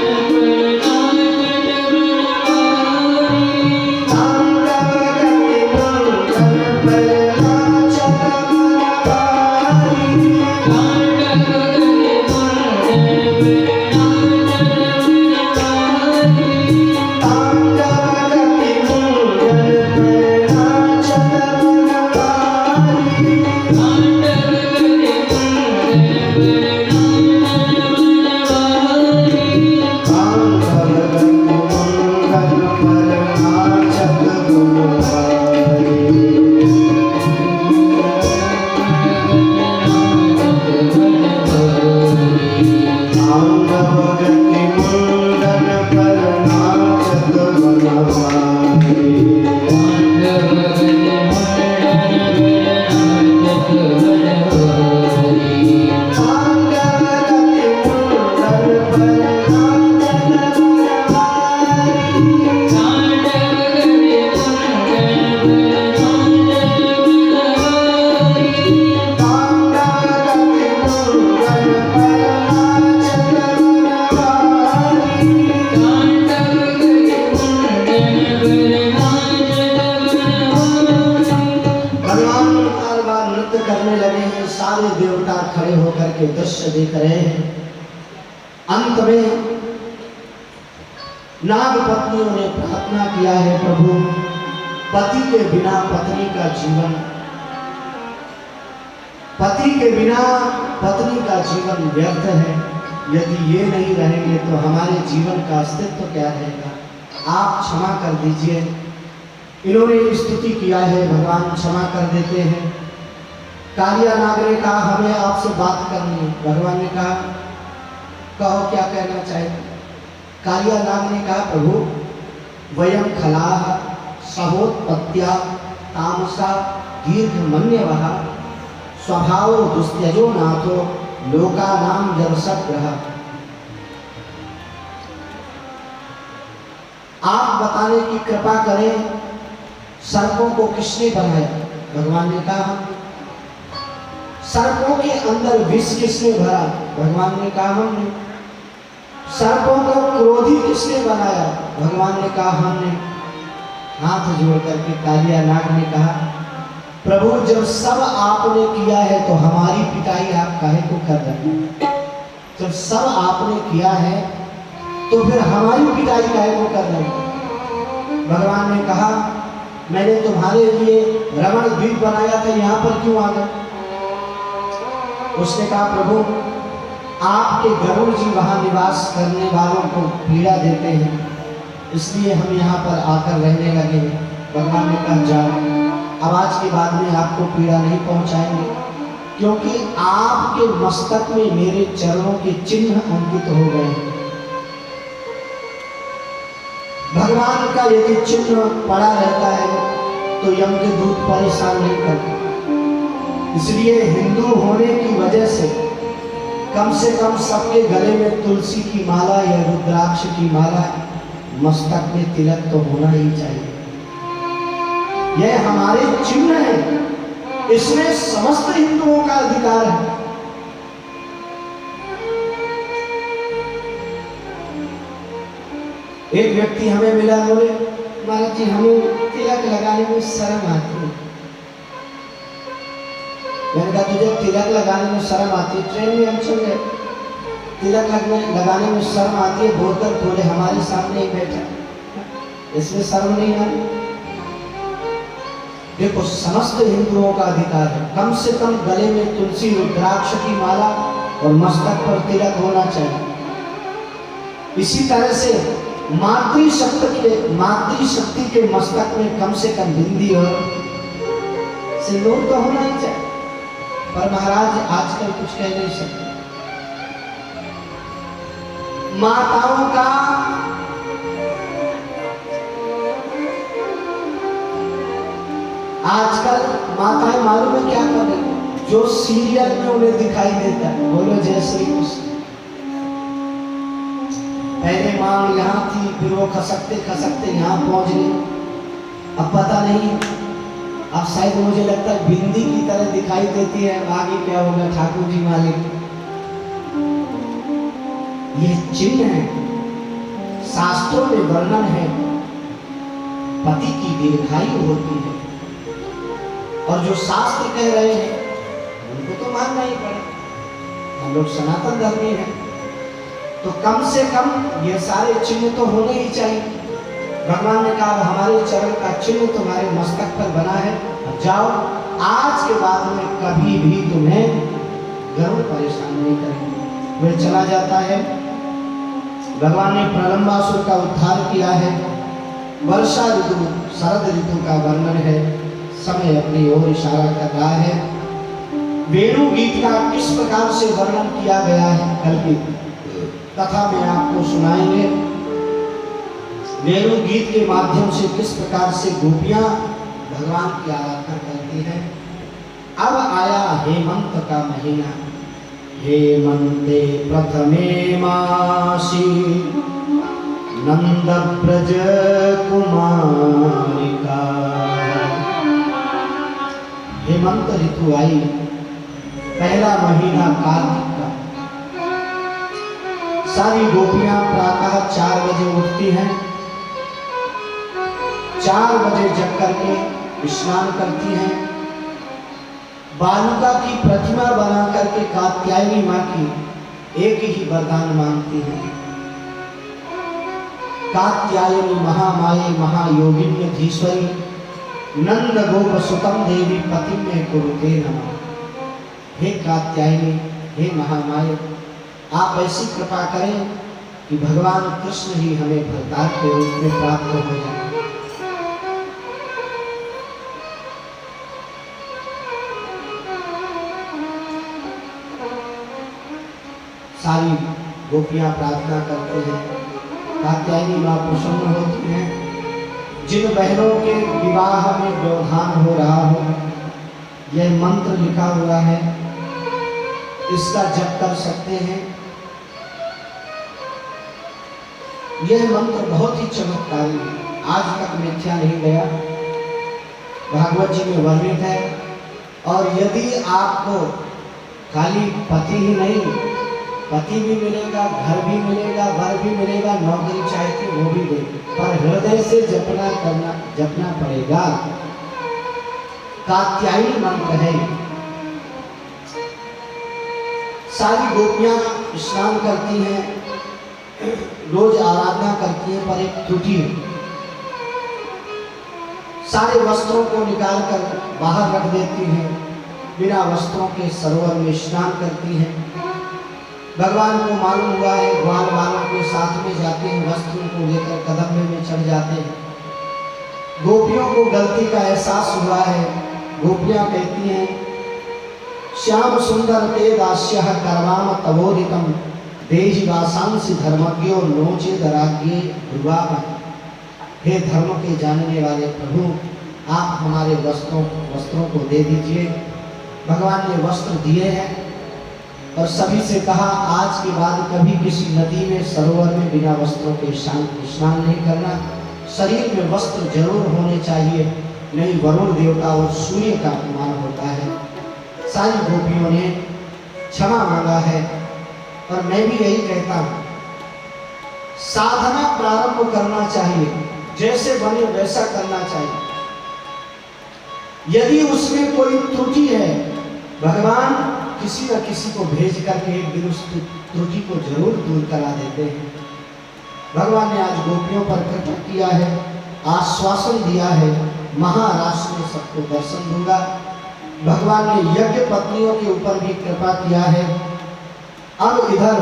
तांडव गति मुंडन पर नाचत बनवारी। दृश्य देख रहे हैं। अंत में नाग पत्नियों ने प्रार्थना किया है, प्रभु पति के बिना पत्नी का जीवन, पति के बिना पत्नी का जीवन व्यर्थ है। यदि ये नहीं रहेंगे तो हमारे जीवन का अस्तित्व क्या रहेगा? आप क्षमा कर दीजिए। इन्होंने स्तुति किया है, भगवान क्षमा कर देते हैं। कालिया नाग ने कहा हमें आपसे बात करनी है। भगवान ने कहा कहो क्या कहना चाहते। कालिया नाग ने कहा प्रभु वयम खलाह सहोत्पत्त्या तामसा दीर्घमन्यवः स्वभाव दुस्त्यजो नाथो लोकानाम जरसग्रह। आप बताने की कृपा करें सर्पों को किसने बनाया। भगवान ने कहा सर्पों के अंदर विष किसने भरा। भगवान ने कहा हमने। सर्पों को क्रोधी किसने बनाया। भगवान ने कहा हमने। हाथ जोड़ करके कालिया नाग ने कहा प्रभु जब सब आपने किया है तो हमारी पिटाई आप काहे को कर रहे हैं। जब सब आपने किया है तो फिर हमारी पिटाई काहे को कर रहे हैं। भगवान ने कहा मैंने तुम्हारे लिए रमण द्वीप बनाया था, यहाँ पर क्यों आ गए। उसने कहा प्रभु आपके गरुड़ जी वहाँ निवास करने वालों को पीड़ा देते हैं, इसलिए हम यहाँ पर आकर रहने लगे हैं। भगवान ने कहा जाओ, अब आज के बाद में आपको पीड़ा नहीं पहुँचाएंगे, क्योंकि आपके मस्तक में मेरे चरणों के चिन्ह अंकित हो गए हैं। भगवान का यदि चिन्ह पड़ा रहता है तो यम के दूत परेशान नहीं करते। इसलिए हिंदू होने की वजह से कम सबके गले में तुलसी की माला या रुद्राक्ष की माला, मस्तक में तिलक तो होना ही चाहिए। यह हमारे चिन्ह है, इसमें समस्त हिंदुओं का अधिकार है। एक व्यक्ति हमें मिला, बोले महाराज जी हमें तिलक लगाने में शर्म आती है। मैंने कहा तुझे तिलक लगाने में शर्म आती है। ट्रेन में हम चल गए, तिलक लगाने में शर्म आती है, बोतल खोले हमारे सामने ही बैठा, इसमें शर्म नहीं आ रही। देखो समस्त हिंदुओं का अधिकार है, कम से कम गले में तुलसी रुद्राक्ष की माला और मस्तक पर तिलक होना चाहिए। इसी तरह से मातृशक्ति के मस्तक में कम से कम बिंदी और सिंदूर तो होना ही चाहिए। पर महाराज आजकल कुछ कह नहीं सकते। माताओं का आजकल माताएं मालूम है क्या कर रही है, जो सीरियल में उन्हें दिखाई देता है। बोलो जय श्री कृष्ण। पहले मां यहाँ थी, फिर वो खसकते खसकते यहाँ पहुंच गई। अब पता नहीं, अब शायद मुझे लगता है बिंदी की तरह दिखाई देती है। आगे क्या होगा ठाकुर जी मालिक। ये चिन्ह है, शास्त्रों में वर्णन है, पति की दीर्घायु होती है। और जो शास्त्र कह रहे हैं उनको तो मानना ही पड़ेगा। हम लोग सनातन धर्मी हैं, तो कम से कम ये सारे चिन्ह तो होने ही चाहिए। भगवान ने कहा हमारे चरण का चिन्ह तुम्हारे मस्तक पर बना है, जाओ, आज के बाद में कभी भी तुम्हें गरुड़ परेशान नहीं करेंगे। वह चला जाता है। भगवान ने प्रलंबासुर का उद्धार किया है। वर्षा ऋतु शरद ऋतु का वर्णन है। समय अपनी ओर इशारा कर रहा है। वेणु गीत का किस प्रकार से वर्णन किया गया है कल की कथा में आपको सुनाएंगे। वेणु गीत के माध्यम से किस प्रकार से गोपियां भगवान की आराधना करती हैं। अब आया हेमंत का महीना। हेमंते प्रथमे मासी नंद ब्रज कुमारिका। हेमंत ऋतु आई, पहला महीना कार्तिक का। सारी गोपियां प्रातः 4 बजे उठती हैं, 4 बजे जग करके स्नान करती हैं। बालुका की प्रतिमा बना करके कात्यायनी माँ की एक ही वरदान मांगती हैं। कात्यायनी महामाये महायोगिनी धीश्वरी नंद गोप सुतम देवी पति में कुरुते नमः। हे कात्यायनी, हे महामाये, आप ऐसी कृपा करें कि भगवान कृष्ण ही हमें भरतार के रूप में प्राप्त हो जाए। गोपियां प्रार्थना करते हैं, कात्यायनी माँ प्रसन्न होती हैं। जिन बहनों के विवाह में व्यवधान हो रहा हो, यह मंत्र लिखा हुआ है, इसका जप कर सकते हैं। यह मंत्र बहुत ही चमत्कारी है, आज तक मिथ्या नहीं गया, भागवत जी में वर्णित है। और यदि आपको खाली पति ही नहीं, पति भी मिलेगा, घर भी मिलेगा, वर भी मिलेगा, नौकरी चाहती वो भी दे, पर हृदय से जपना पड़ेगा। कात्यायनी मंत्र है। सारी गोपियां स्नान करती हैं, रोज आराधना करती हैं, पर एक त्रुटि है। सारे वस्त्रों को निकालकर बाहर रख देती हैं, बिना वस्त्रों के सरोवर में स्नान करती हैं। भगवान को मालूम हुआ है, ग्वाल वालों के साथ में जाते हैं, वस्त्रों को लेकर कदम में चढ़ जाते हैं। गोपियों को गलती का एहसास हुआ है। गोपियां कहती हैं, श्याम सुंदर ते दास्यः कर्माम तवोदितम देहि वासांसि धर्मज्ञो नोचे दराज्ञे ध्रुवाम। हे धर्म के जानने वाले प्रभु, आप हमारे वस्त्रों को दे दीजिए। भगवान ने वस्त्र दिए हैं और सभी से कहा, आज के बाद कभी किसी नदी में, सरोवर में बिना वस्त्रों के स्नान नहीं करना। शरीर में वस्त्र जरूर होने चाहिए, नहीं वरुण देवता और सूर्य का अपमान होता है। सारी गोपियों ने क्षमा मांगा है और मैं भी यही कहता हूँ, साधना प्रारंभ करना चाहिए, जैसे बने वैसा करना चाहिए। यदि उसमें कोई त्रुटि है, भगवान किसी न किसी को भेज करके एक दिन उस त्रुटि को जरूर दूर करा देते हैं। भगवान ने आज गोपियों पर कृपा किया है, आश्वासन दिया है, महाराष्ट्र में सबको दर्शन दूंगा। भगवान ने यज्ञ पत्नियों के ऊपर भी कृपा किया है। अब इधर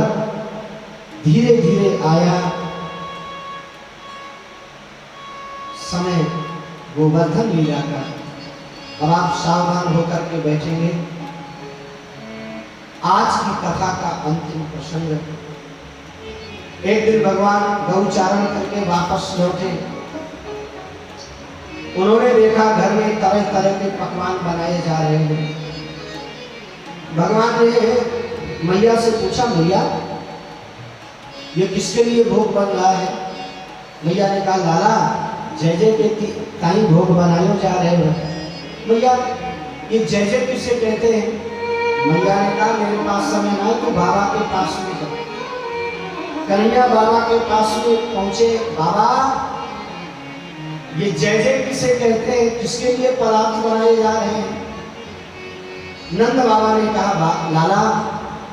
धीरे धीरे आया समय गोवर्धन लीला का। अब आप सावधान होकर के बैठेंगे। आज की कथा का अंतिम प्रसंग। एक दिन भगवान गौचारण करके वापस लौटे। उन्होंने देखा घर में तरह तरह के पकवान बनाए जा रहे हैं। भगवान ने मैया से पूछा, मैया ये किसके लिए भोग बन रहा है? मैया ने कहा, लाला जय जय के ताई भोग बनाए जा रहे हो। मैया ये जय जय किसे कहते हैं? मैया ने कहा, मेरे पास समय ना तो बाबा के पास में जाओ। कन्हैया बाबा के पास में पहुंचे। बाबा ये जय जय किसे कहते हैं, किसके लिए पदार्थ बनाए जा रहे हैं? नंद बाबा ने कहा, लाला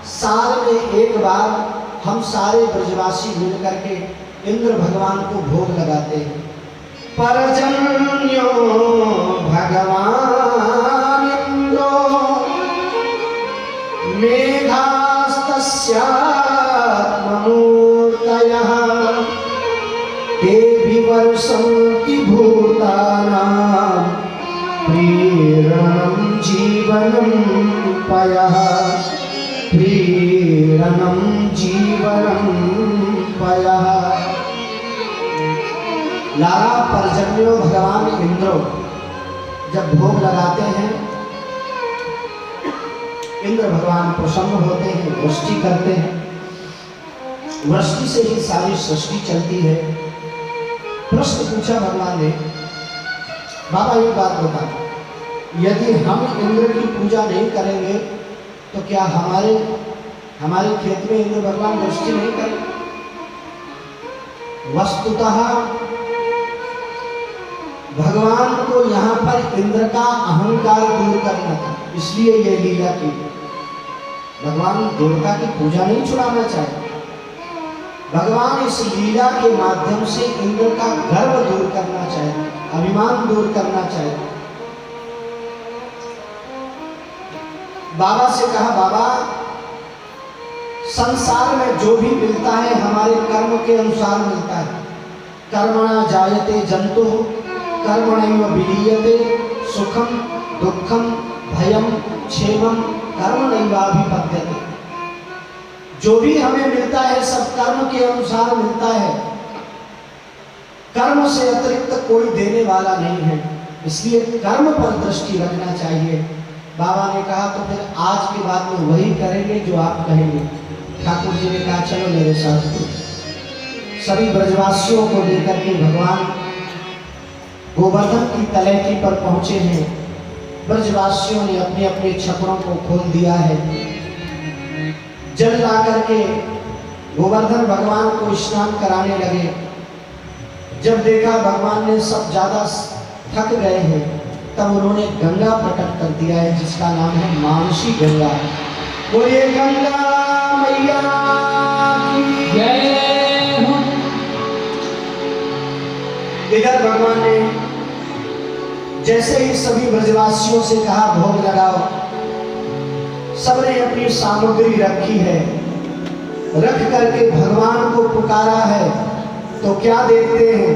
साल में एक बार हम सारे ब्रजवासी मिल करके इंद्र भगवान को भोग लगाते हैं। परजन्यो भगवान इंद्रो मेघास्तस्यात्ममूर्तयः ते विवर्षन्ति भूतानां प्रेरणं जीवनं पयः प्रेरणं जीवनं पयः। लाला परजन्यो भगवान इंद्रो जब भोग लगाते हैं, इंद्र भगवान प्रसन्न होते हैं, वृष्टि करते हैं। वृष्टि से ही सारी सृष्टि चलती है। प्रश्न पूछा भगवान ने, बाबा ये बात बता, यदि हम इंद्र की पूजा नहीं करेंगे तो क्या हमारे खेत में इंद्र भगवान वृष्टि नहीं करेंगे? वस्तुतः भगवान को यहाँ पर इंद्र का अहंकार दूर करना था, इसलिए यह लीला की। भगवान देवता की पूजा नहीं छुड़ाना चाहते। भगवान इस लीला के माध्यम से इंद्र का गर्व दूर करना चाहते, अभिमान दूर करना चाहते। बाबा से कहा, बाबा संसार में जो भी मिलता है हमारे कर्म के अनुसार मिलता है। कर्मणा जायते जंतु कर्मणैव विलीयते सुखम दुखम भयम क्षेमम कर्मणैवाभिपद्यते। जो भी हमें मिलता है सब कर्म के अनुसार मिलता है, कर्म से अतिरिक्त कोई देने वाला नहीं है, इसलिए कर्म पर दृष्टि रखना चाहिए। बाबा ने कहा तो फिर आज के बाद में वही करेंगे जो आप कहेंगे। ठाकुर जी ने कहा चलो मेरे साथ। सभी ब्रजवासियों को लेकर के भगवान गोवर्धन की तलहटी पर पहुंचे हैं। ब्रजवासियों ने अपने अपने छपरों को खोल दिया है। जल ला करके गोवर्धन भगवान को स्नान कराने लगे। जब देखा भगवान ने सब ज्यादा थक गए हैं, तब उन्होंने गंगा प्रकट कर दिया है, जिसका नाम है मानसी गंगा। बोलिए गंगा मैया की जय हो। इधर भगवान ने जैसे ही सभी ब्रजवासियों से कहा भोग लगाओ, सबने अपनी सामग्री रखी है, रख करके भगवान को पुकारा है, तो क्या देखते हैं,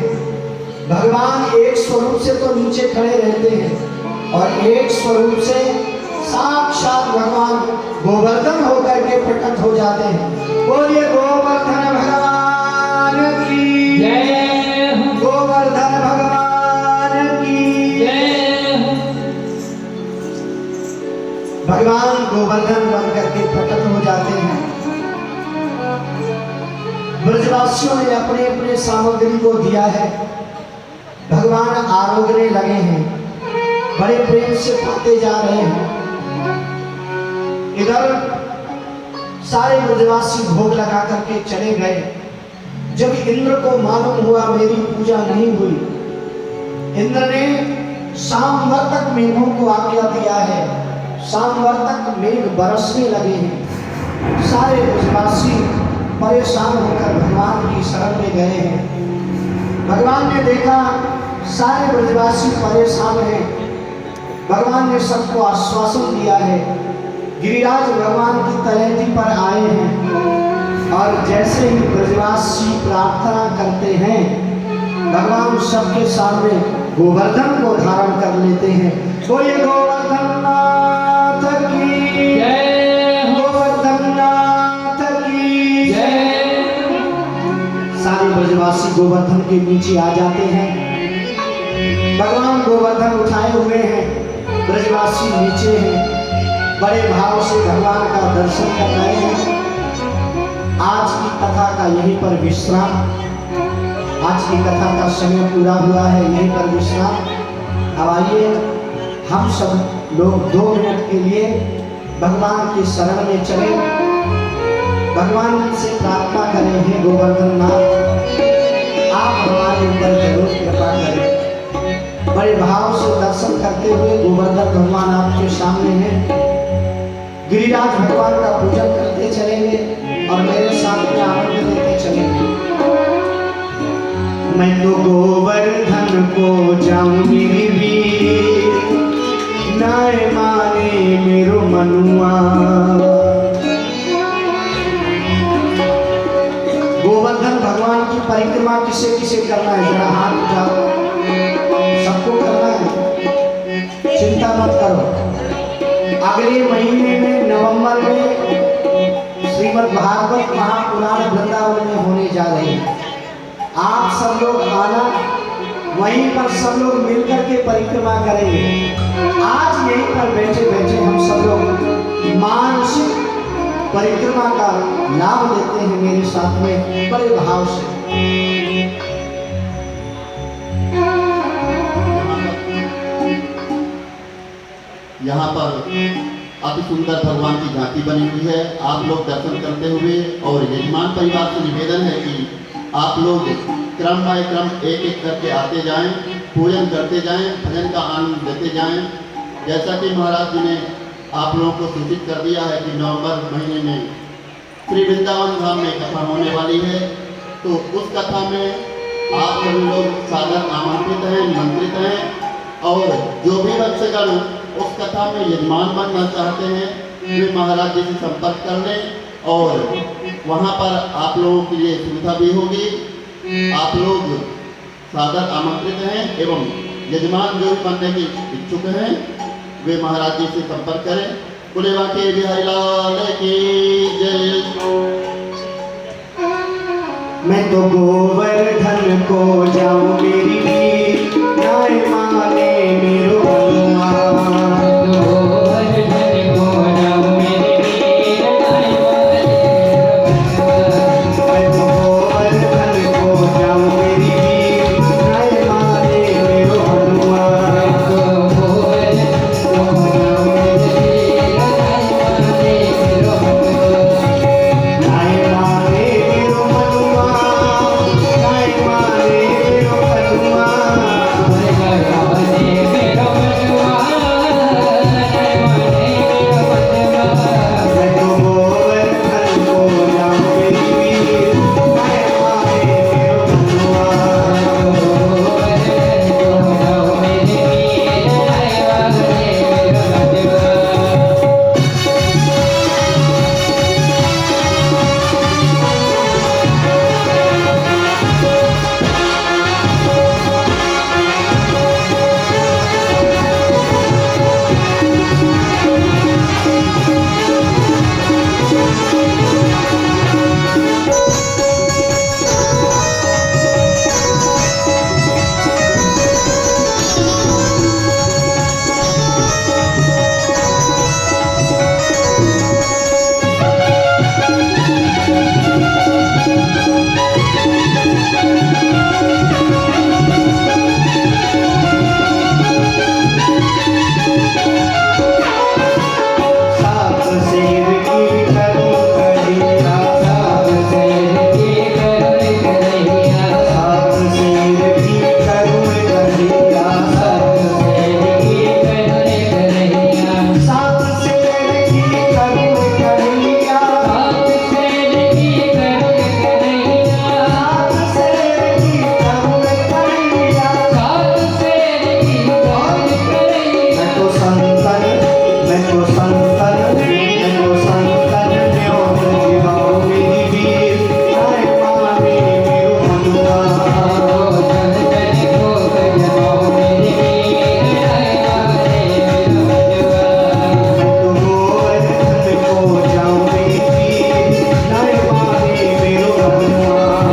भगवान एक स्वरूप से तो नीचे खड़े रहते हैं और एक स्वरूप से साक्षात भगवान गोवर्धन होकर के प्रकट हो जाते हैं। बोलिए गोवर्धन भगवान की जय हो। गोवर्धन भगवान की जय हो। भगवान गोवर्धन बन करके प्रकट हो जाते हैं। ब्रजवासियों ने अपने अपने सामग्री को दिया है। भगवान आरोगने लगे हैं, बड़े प्रेम से खाते जा रहे हैं। इधर सारे ब्रजवासी भोग लगा करके चले गए। जब इंद्र को मालूम हुआ मेरी पूजा नहीं हुई, इंद्र ने सामवर्तक मेघों को आज्ञा दिया है। सामवर्तक मेघ बरसने लगे हैं। सारे ब्रजवासी परेशान होकर भगवान की शरण में गए हैं। भगवान ने देखा सारे ब्रजवासी परेशान हैं। भगवान ने सबको आश्वासन दिया है। गिरिराज भगवान की तलहटी पर आए हैं और जैसे ही ब्रजवासी प्रार्थना करते हैं, भगवान सबके सामने गोवर्धन को धारण कर लेते हैं। बोलिए गोवर्धन नाथ की जय हो। गोवर्धन नाथ की जय। सारे ब्रजवासी गोवर्धन के नीचे आ जाते हैं। भगवान गोवर्धन उठाए हुए हैं, ब्रजवासी नीचे हैं, बड़े भाव से भगवान का दर्शन कर रहे हैं। आज की कथा का यहीं पर विश्राम। आज की कथा का समय पूरा हुआ है, यहीं पर विश्राम। अब आइए हम सब लोग 2 मिनट के लिए भगवान की शरण में चले, भगवान से प्रार्थना करें, हे गोवर्धन नाथ आप हमारे ऊपर जरूर कृपा करें। बड़े भाव से दर्शन करते हुए गोवर्धन भगवान आपके सामने हैं। गिरिराज भगवान का पूजन करते चलेंगे और मेरे साथ में आनंद लेते चलेंगे। मैं तो गोवर्धन को जाऊं मेरी वीर, नाय माने मेरो मनुआ। गोवर्धन भगवान की परिक्रमा किसे किसे करना है, जरा हाथ उठाओ। सबको करना है, चिंता मत करो। अगले महीने में नवंबर में श्रीमद् भागवत महापुराण वृंदावन में होने जा रही है। आप सब लोग आना, वहीं पर सब लोग मिलकर के परिक्रमा करेंगे। आज यहीं पर बैठे बैठे हम सब लोग मानसिक परिक्रमा का लाभ लेते हैं मेरे साथ में बड़े भाव से। यहाँ पर अति सुंदर भगवान की झांकी बनी हुई है। आप लोग दर्शन करते हुए और यजमान परिवार से निवेदन है कि आप लोग क्रम बाय क्रम एक एक करके आते जाएं, पूजन करते जाएं, भजन का आनंद लेते जाएं। जैसा कि महाराज जी ने आप लोगों को सूचित कर दिया है कि नवंबर महीने में श्री वृंदावन धाम में कथा होने वाली है, तो उस कथा में आप सभी लोग सादर आमंत्रित हैं, निमंत्रित हैं। और जो भी भक्तगण उस कथा में यजमान बनना चाहते हैं, वे महाराज जी से संपर्क कर लें और वहाँ पर आप लोगों के लिए सुविधा भी होगी। आप लोग सादर आमंत्रित हैं एवं यजमान जो बनने के इच्छुक हैं, वे महाराज जी से संपर्क करें। कुलेवा के बिहारी लाल की जय। मैं तो गोवर्धन को जाऊं मेरी नाय माने मेरो हनुमान। गोवर्धन को जाऊं मेरी नाय मैं तो गोवर्धन को जाऊं मेरी नाय माने मेरो हनुमान। नाय माने मेरो हनुमान, नाय माने मेरो हनुमान। मैं तो गोवर्धन को जाऊं मेरी नाय माने मेरो हनुमान। सात शेर की करूं कढ़िया, सात शेर की करूं कढ़िया। सात शेर की करूं कढ़िया, सात शेर की करूं कढ़िया। सात शेर की करूं कढ़िया, सात शेर की करूं कढ़िया। सात शेर की करूं कढ़िया, सात शेर की करूं कढ़िया। मैं तो संतन, मैं तो संतन, मैं तो संतन न्योत जिहाऊं मेरी वीर नाय माने मेरो हनुमान। मैं तो गोवर्धन को जाऊं मेरी वीर नाय माने मेरो हनुमान।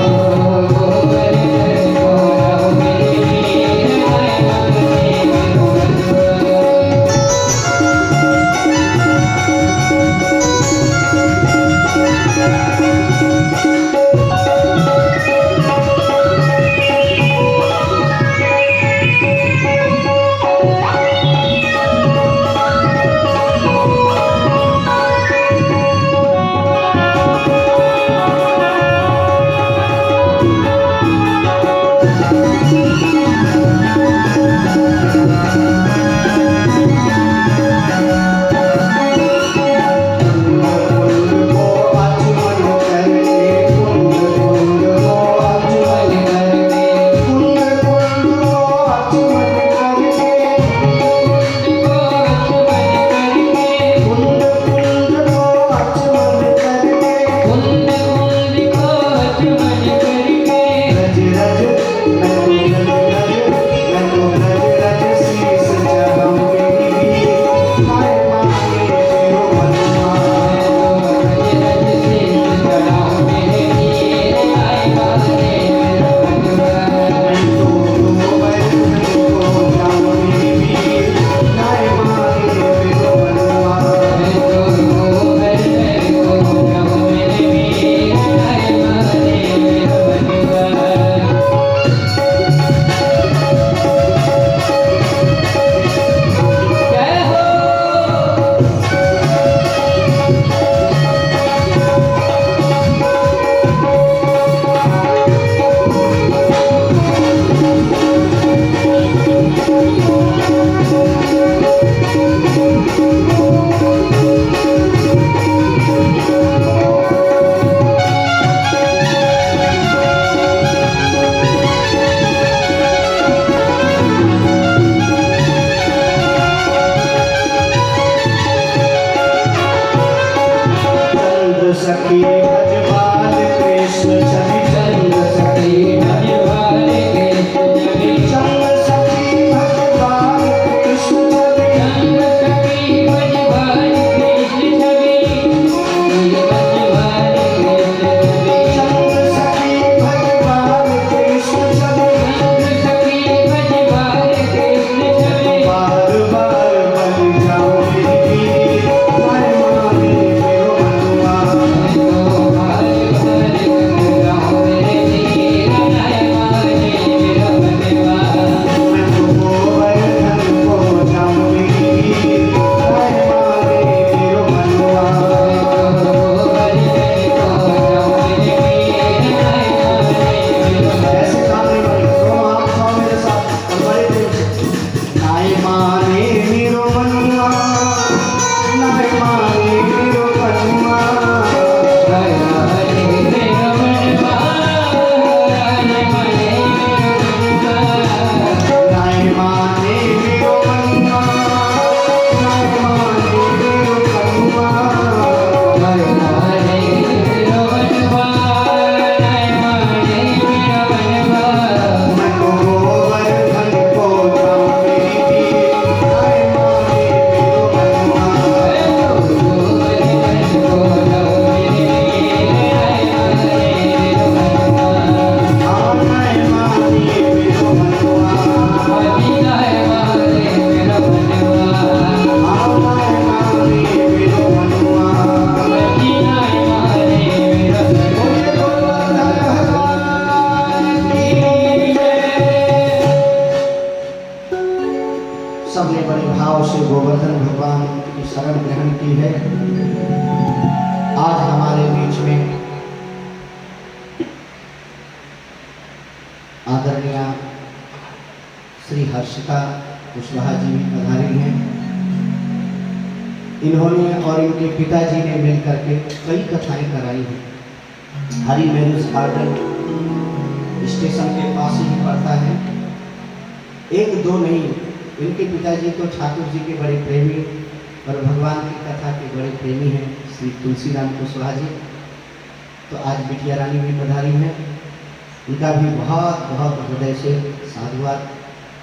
सखी भजवाल कृष्ण छवि चंद्र सखी भजवाल कृष्ण छवि चंद्र सखी भजवाल माने मेरो मनुआ, नाय माने मेरो मनुआ। नाय माने मेरो मनवा, नाय माने मेरो मनवा। नाय माने मेरो मनुआ, नाय माने मेरो मनुआ। नाय माने मेरो मनवा, नाय माने मेरो मनवा। मैं तो गोवर्धन को जाऊंगी, नाय माने मेरो मनुआ। हाँ, नाय माने मेरो मनुआ। हाँ, नाय माने मेरो मनुआ। बोले गोवर्धन भगवान की जय। सबने बड़े भाव से गोवर्धन भगवान की शरण ग्रहण की है। आज हमारे बीच में आदरणीय श्री हर्षिता कुशवाहा जी भी पधारी हैं। इन्होंने और इनके पिताजी ने मिलकर के कई कथाएं कराई हैं। हरी मैरिज गार्डन स्टेशन के पास ही पड़ता है। एक दो नहीं, इनके पिताजी तो ठाकुर जी के बड़े प्रेमी और भगवान की कथा के बड़े प्रेमी हैं, श्री तुलसीराम कुशवाहा जी। तो आज बिटिया रानी भी पधारी हैं, उनका भी बहुत बहुत हृदय से साधुवाद।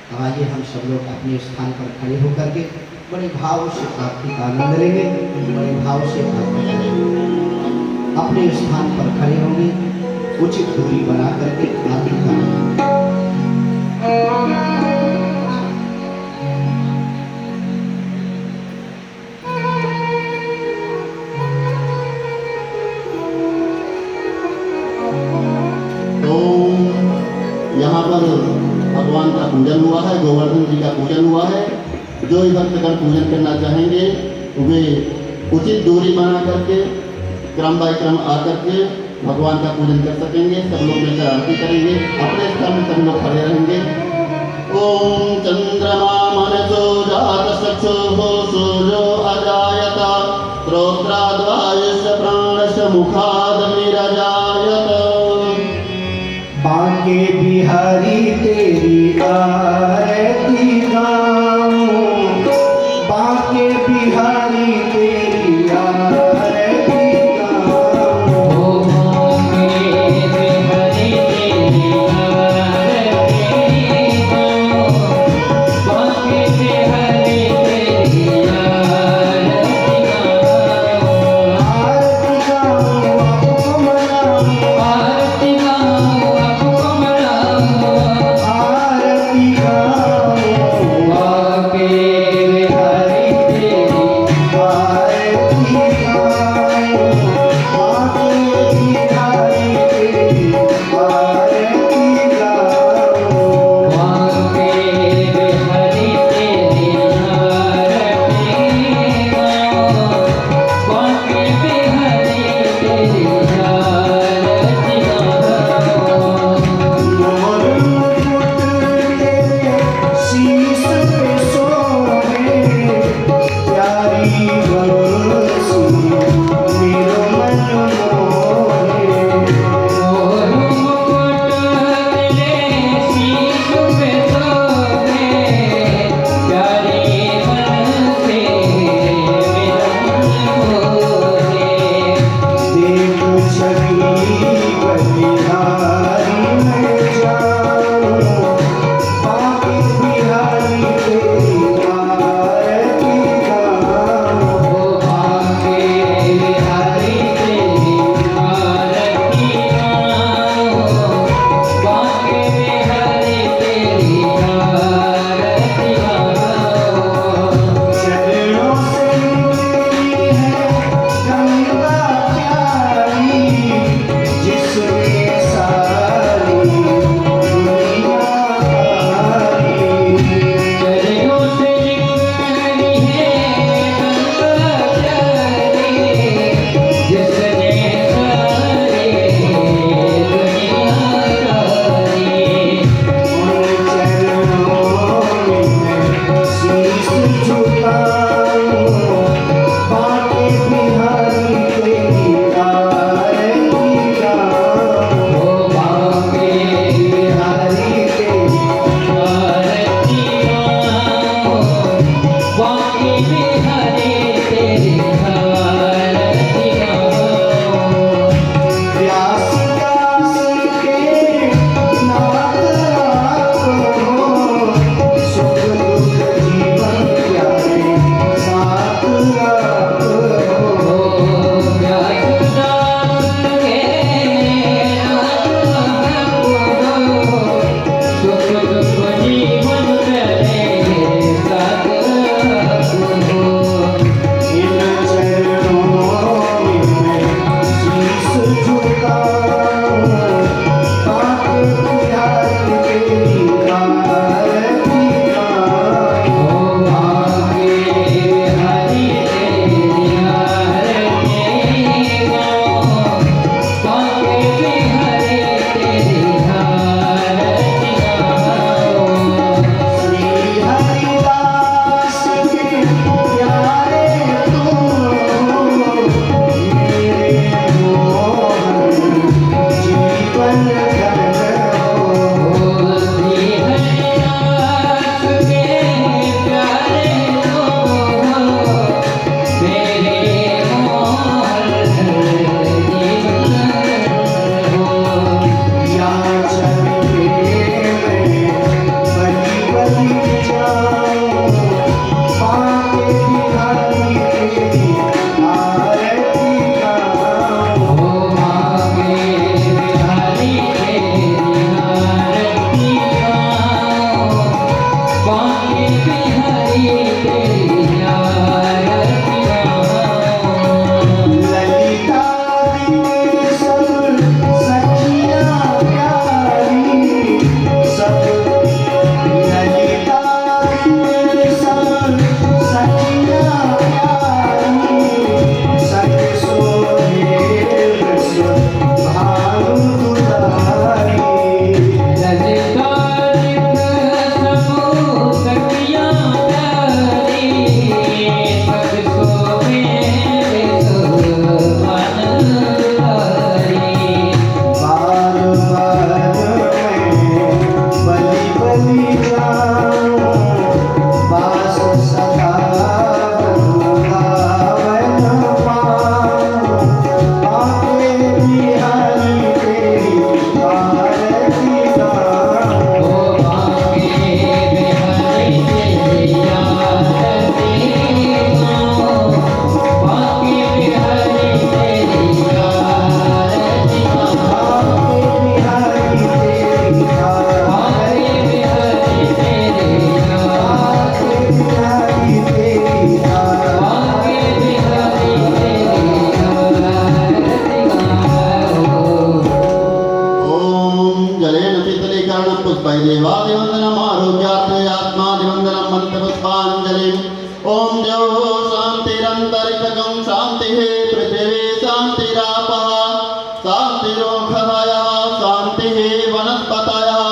अब आइए हम सब लोग अपने स्थान पर खड़े होकर के बड़े भाव से आरती का आनंद लेंगे। बड़े भाव से आरती करेंगे। अपने स्थान पर खड़े होंगे, उचित दूरी बना करके आरती करेंगे। तो यहाँ पर भगवान का पूजन हुआ है, गोवर्धन जी का पूजन हुआ है। जो भक्तगण पूजन करना चाहेंगे वे उचित दूरी बना करके क्रम बाय क्रम आकर के भगवान का पूजन कर सकेंगे। सब लोग मिलकर आरती करेंगे। अपने स्थान में सब लोग खड़े रहेंगे। ओम चंद्रमा मनसो जात चक्षुः सूर्यो अजायत श्रोत्राद्वायुष्य प्राणस्य मुखादनिरजायत। बांके बिहारी तेरी आरती गाऊं, बांके बिहारी तेरी आरती गाऊं। बांके तेरी आरती गाऊं। ललिता दी सब सखियां प्यारी, सब ललिता दी सब सखियां प्यारी, सख सोहे रस भानु दुलारी। ललिता सब सखियां प्यारी, सब सोहे रस भानु दुलारी। बार बार मैं बलि बलि जाऊं, बास सदा बंधावन पाऊं। आके बिहारी तेरी आरती गाऊं। ओ आके बिहारी तेरी आरती गाऊं। आके बिहारी तेरी आरती गाऊं। आके बिहारी तेरी आके बिहारी तेरी आके बिहारी तेरी आके बिहारी तेरी आरती गाऊं। ओम जलेन शीतले कर्णं पुष्पै देवादिवन्दनम् आरोग्यार्थे आत्मादिवन्दनं मन्त्रपुष्पाञ्जलिम्। ओम द्यौः शान्तिरन्तरिक्षगं शान्तिः पृथिवी शान्तिरापः शान्तिरोषधयः शान्तिः वनस्पतयः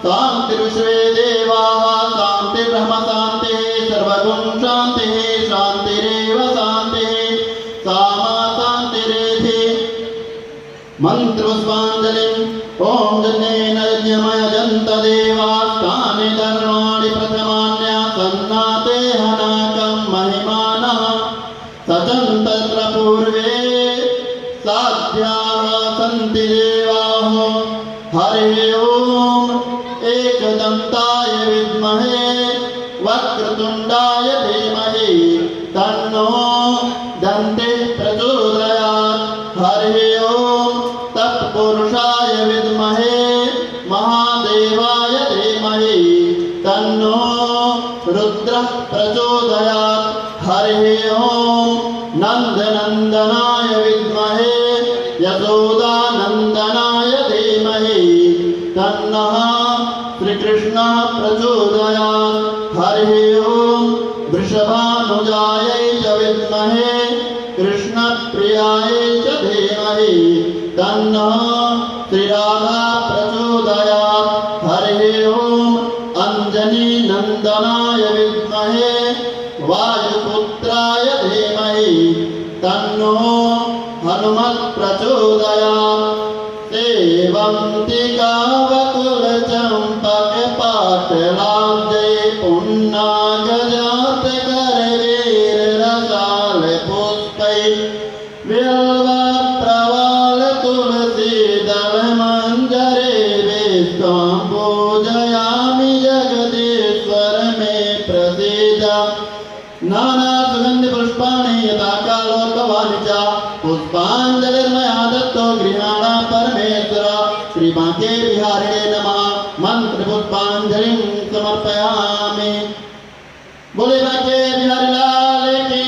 शान्तिर्विश्वे देवाः शान्तिर्ब्रह्म शान्तिः सर्वगुण शान्तिः शान्तिरेव शान्तिः सामा शान्तिरेधि। मंत्रपुष्पाञ्जलिम्। ओम जनेन यज्ञमयजन्त देवास्तानि धर्माणि प्रथमान्यासन्नाते हनाकं महिमानः सचन्त तत्र पूर्वे साध्याः सन्ति देवाः। हरिः ओम एकदन्ताय विद्महे वक्रतुण्डाय धीमहि तन्नो दन्तिः प्रचोदयात्। हरिः ओम तत्पुरुषाय विद्महे महादेवाय धीमहि तन्नो रुद्रः प्रचोदयात्। हरिः ओम नन्दनन्दनाय विद्महे यशोदानन्दनाय धीमहि तन्नः श्रीकृष्णः प्रचोदयात्। हरिः ओम वृषभानुजायै च विद्महे कृष्णप्रियायै च धीमहि तन्नः श्रीराधा प्रचोदयात्। हरिः ओम अञ्जनीनन्दनाय विद्महे वायुपुत्राय धीमहि तन्नो हनुमत् प्रचोदयात्। सेवन्ति कावकुलचम्पकपाटलाब्जै पुन्नागजातकरवीररसालपुष्पै बिल्वप्रवालतुलसीदलमञ्जरे विश्वां पूजयामि जगदीश्वर मे प्रसीद। नानासुगन्धिपुष्पाणि यथा कालोद्भवानि च पुष्पाञ्जलिर्मया दत्तो गृहाण परमेश्वर। श्रीबांके बिहारिणे नमः। मंत्रपुष्पाञ्जलिं समर्पयामि। बोले बांके बिहारी लाल की,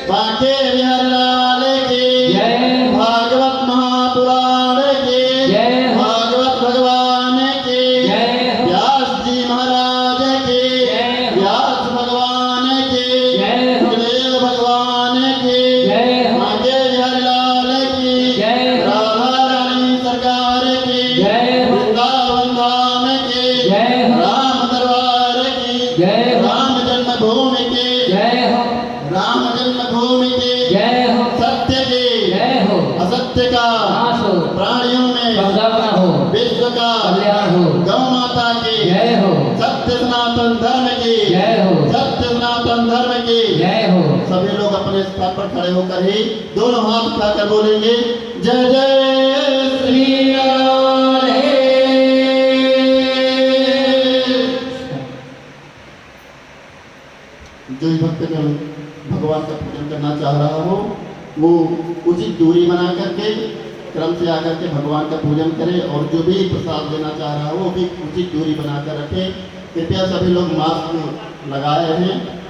बांके बिहारी लाल की जय। भागवत महापुराण की जय। भागवत भगवान की जय हो। व्यास जी महाराज की जय हो। व्यास भगवान की जय हो। गुरुदेव भगवान की जय हो। बांके बिहारी लाल की जय हो। राधा रानी सरकार की जय हो। वृंदावन धाम की जय हो। राम दरबार की जय हो। राम जन्मभूमि की जय हो। राम जन्मभूमि की जय हो। सत्य की जय हो। असत्य का नाश हो। प्राणियों में कब्जा हो। विश्व का कल्याण हो। गौ माता की जय हो। सत्य सनातन धर्म की जय हो। सत्य सनातन धर्म की। जय हो। सभी लोग अपने स्थान पर खड़े होकर ही दोनों हाथ उठाकर बोलेंगे जय जय श्री राधे। जो भी भक्तजन भगवान का पूजन करना चाह रहा हो वो उचित दूरी बना करके क्रम से आकर के भगवान का पूजन करे और जो भी प्रसाद देना चाह रहा हो वो भी उचित दूरी बनाकर रखे। कृपया सभी लोग मास्क लगाए रहें।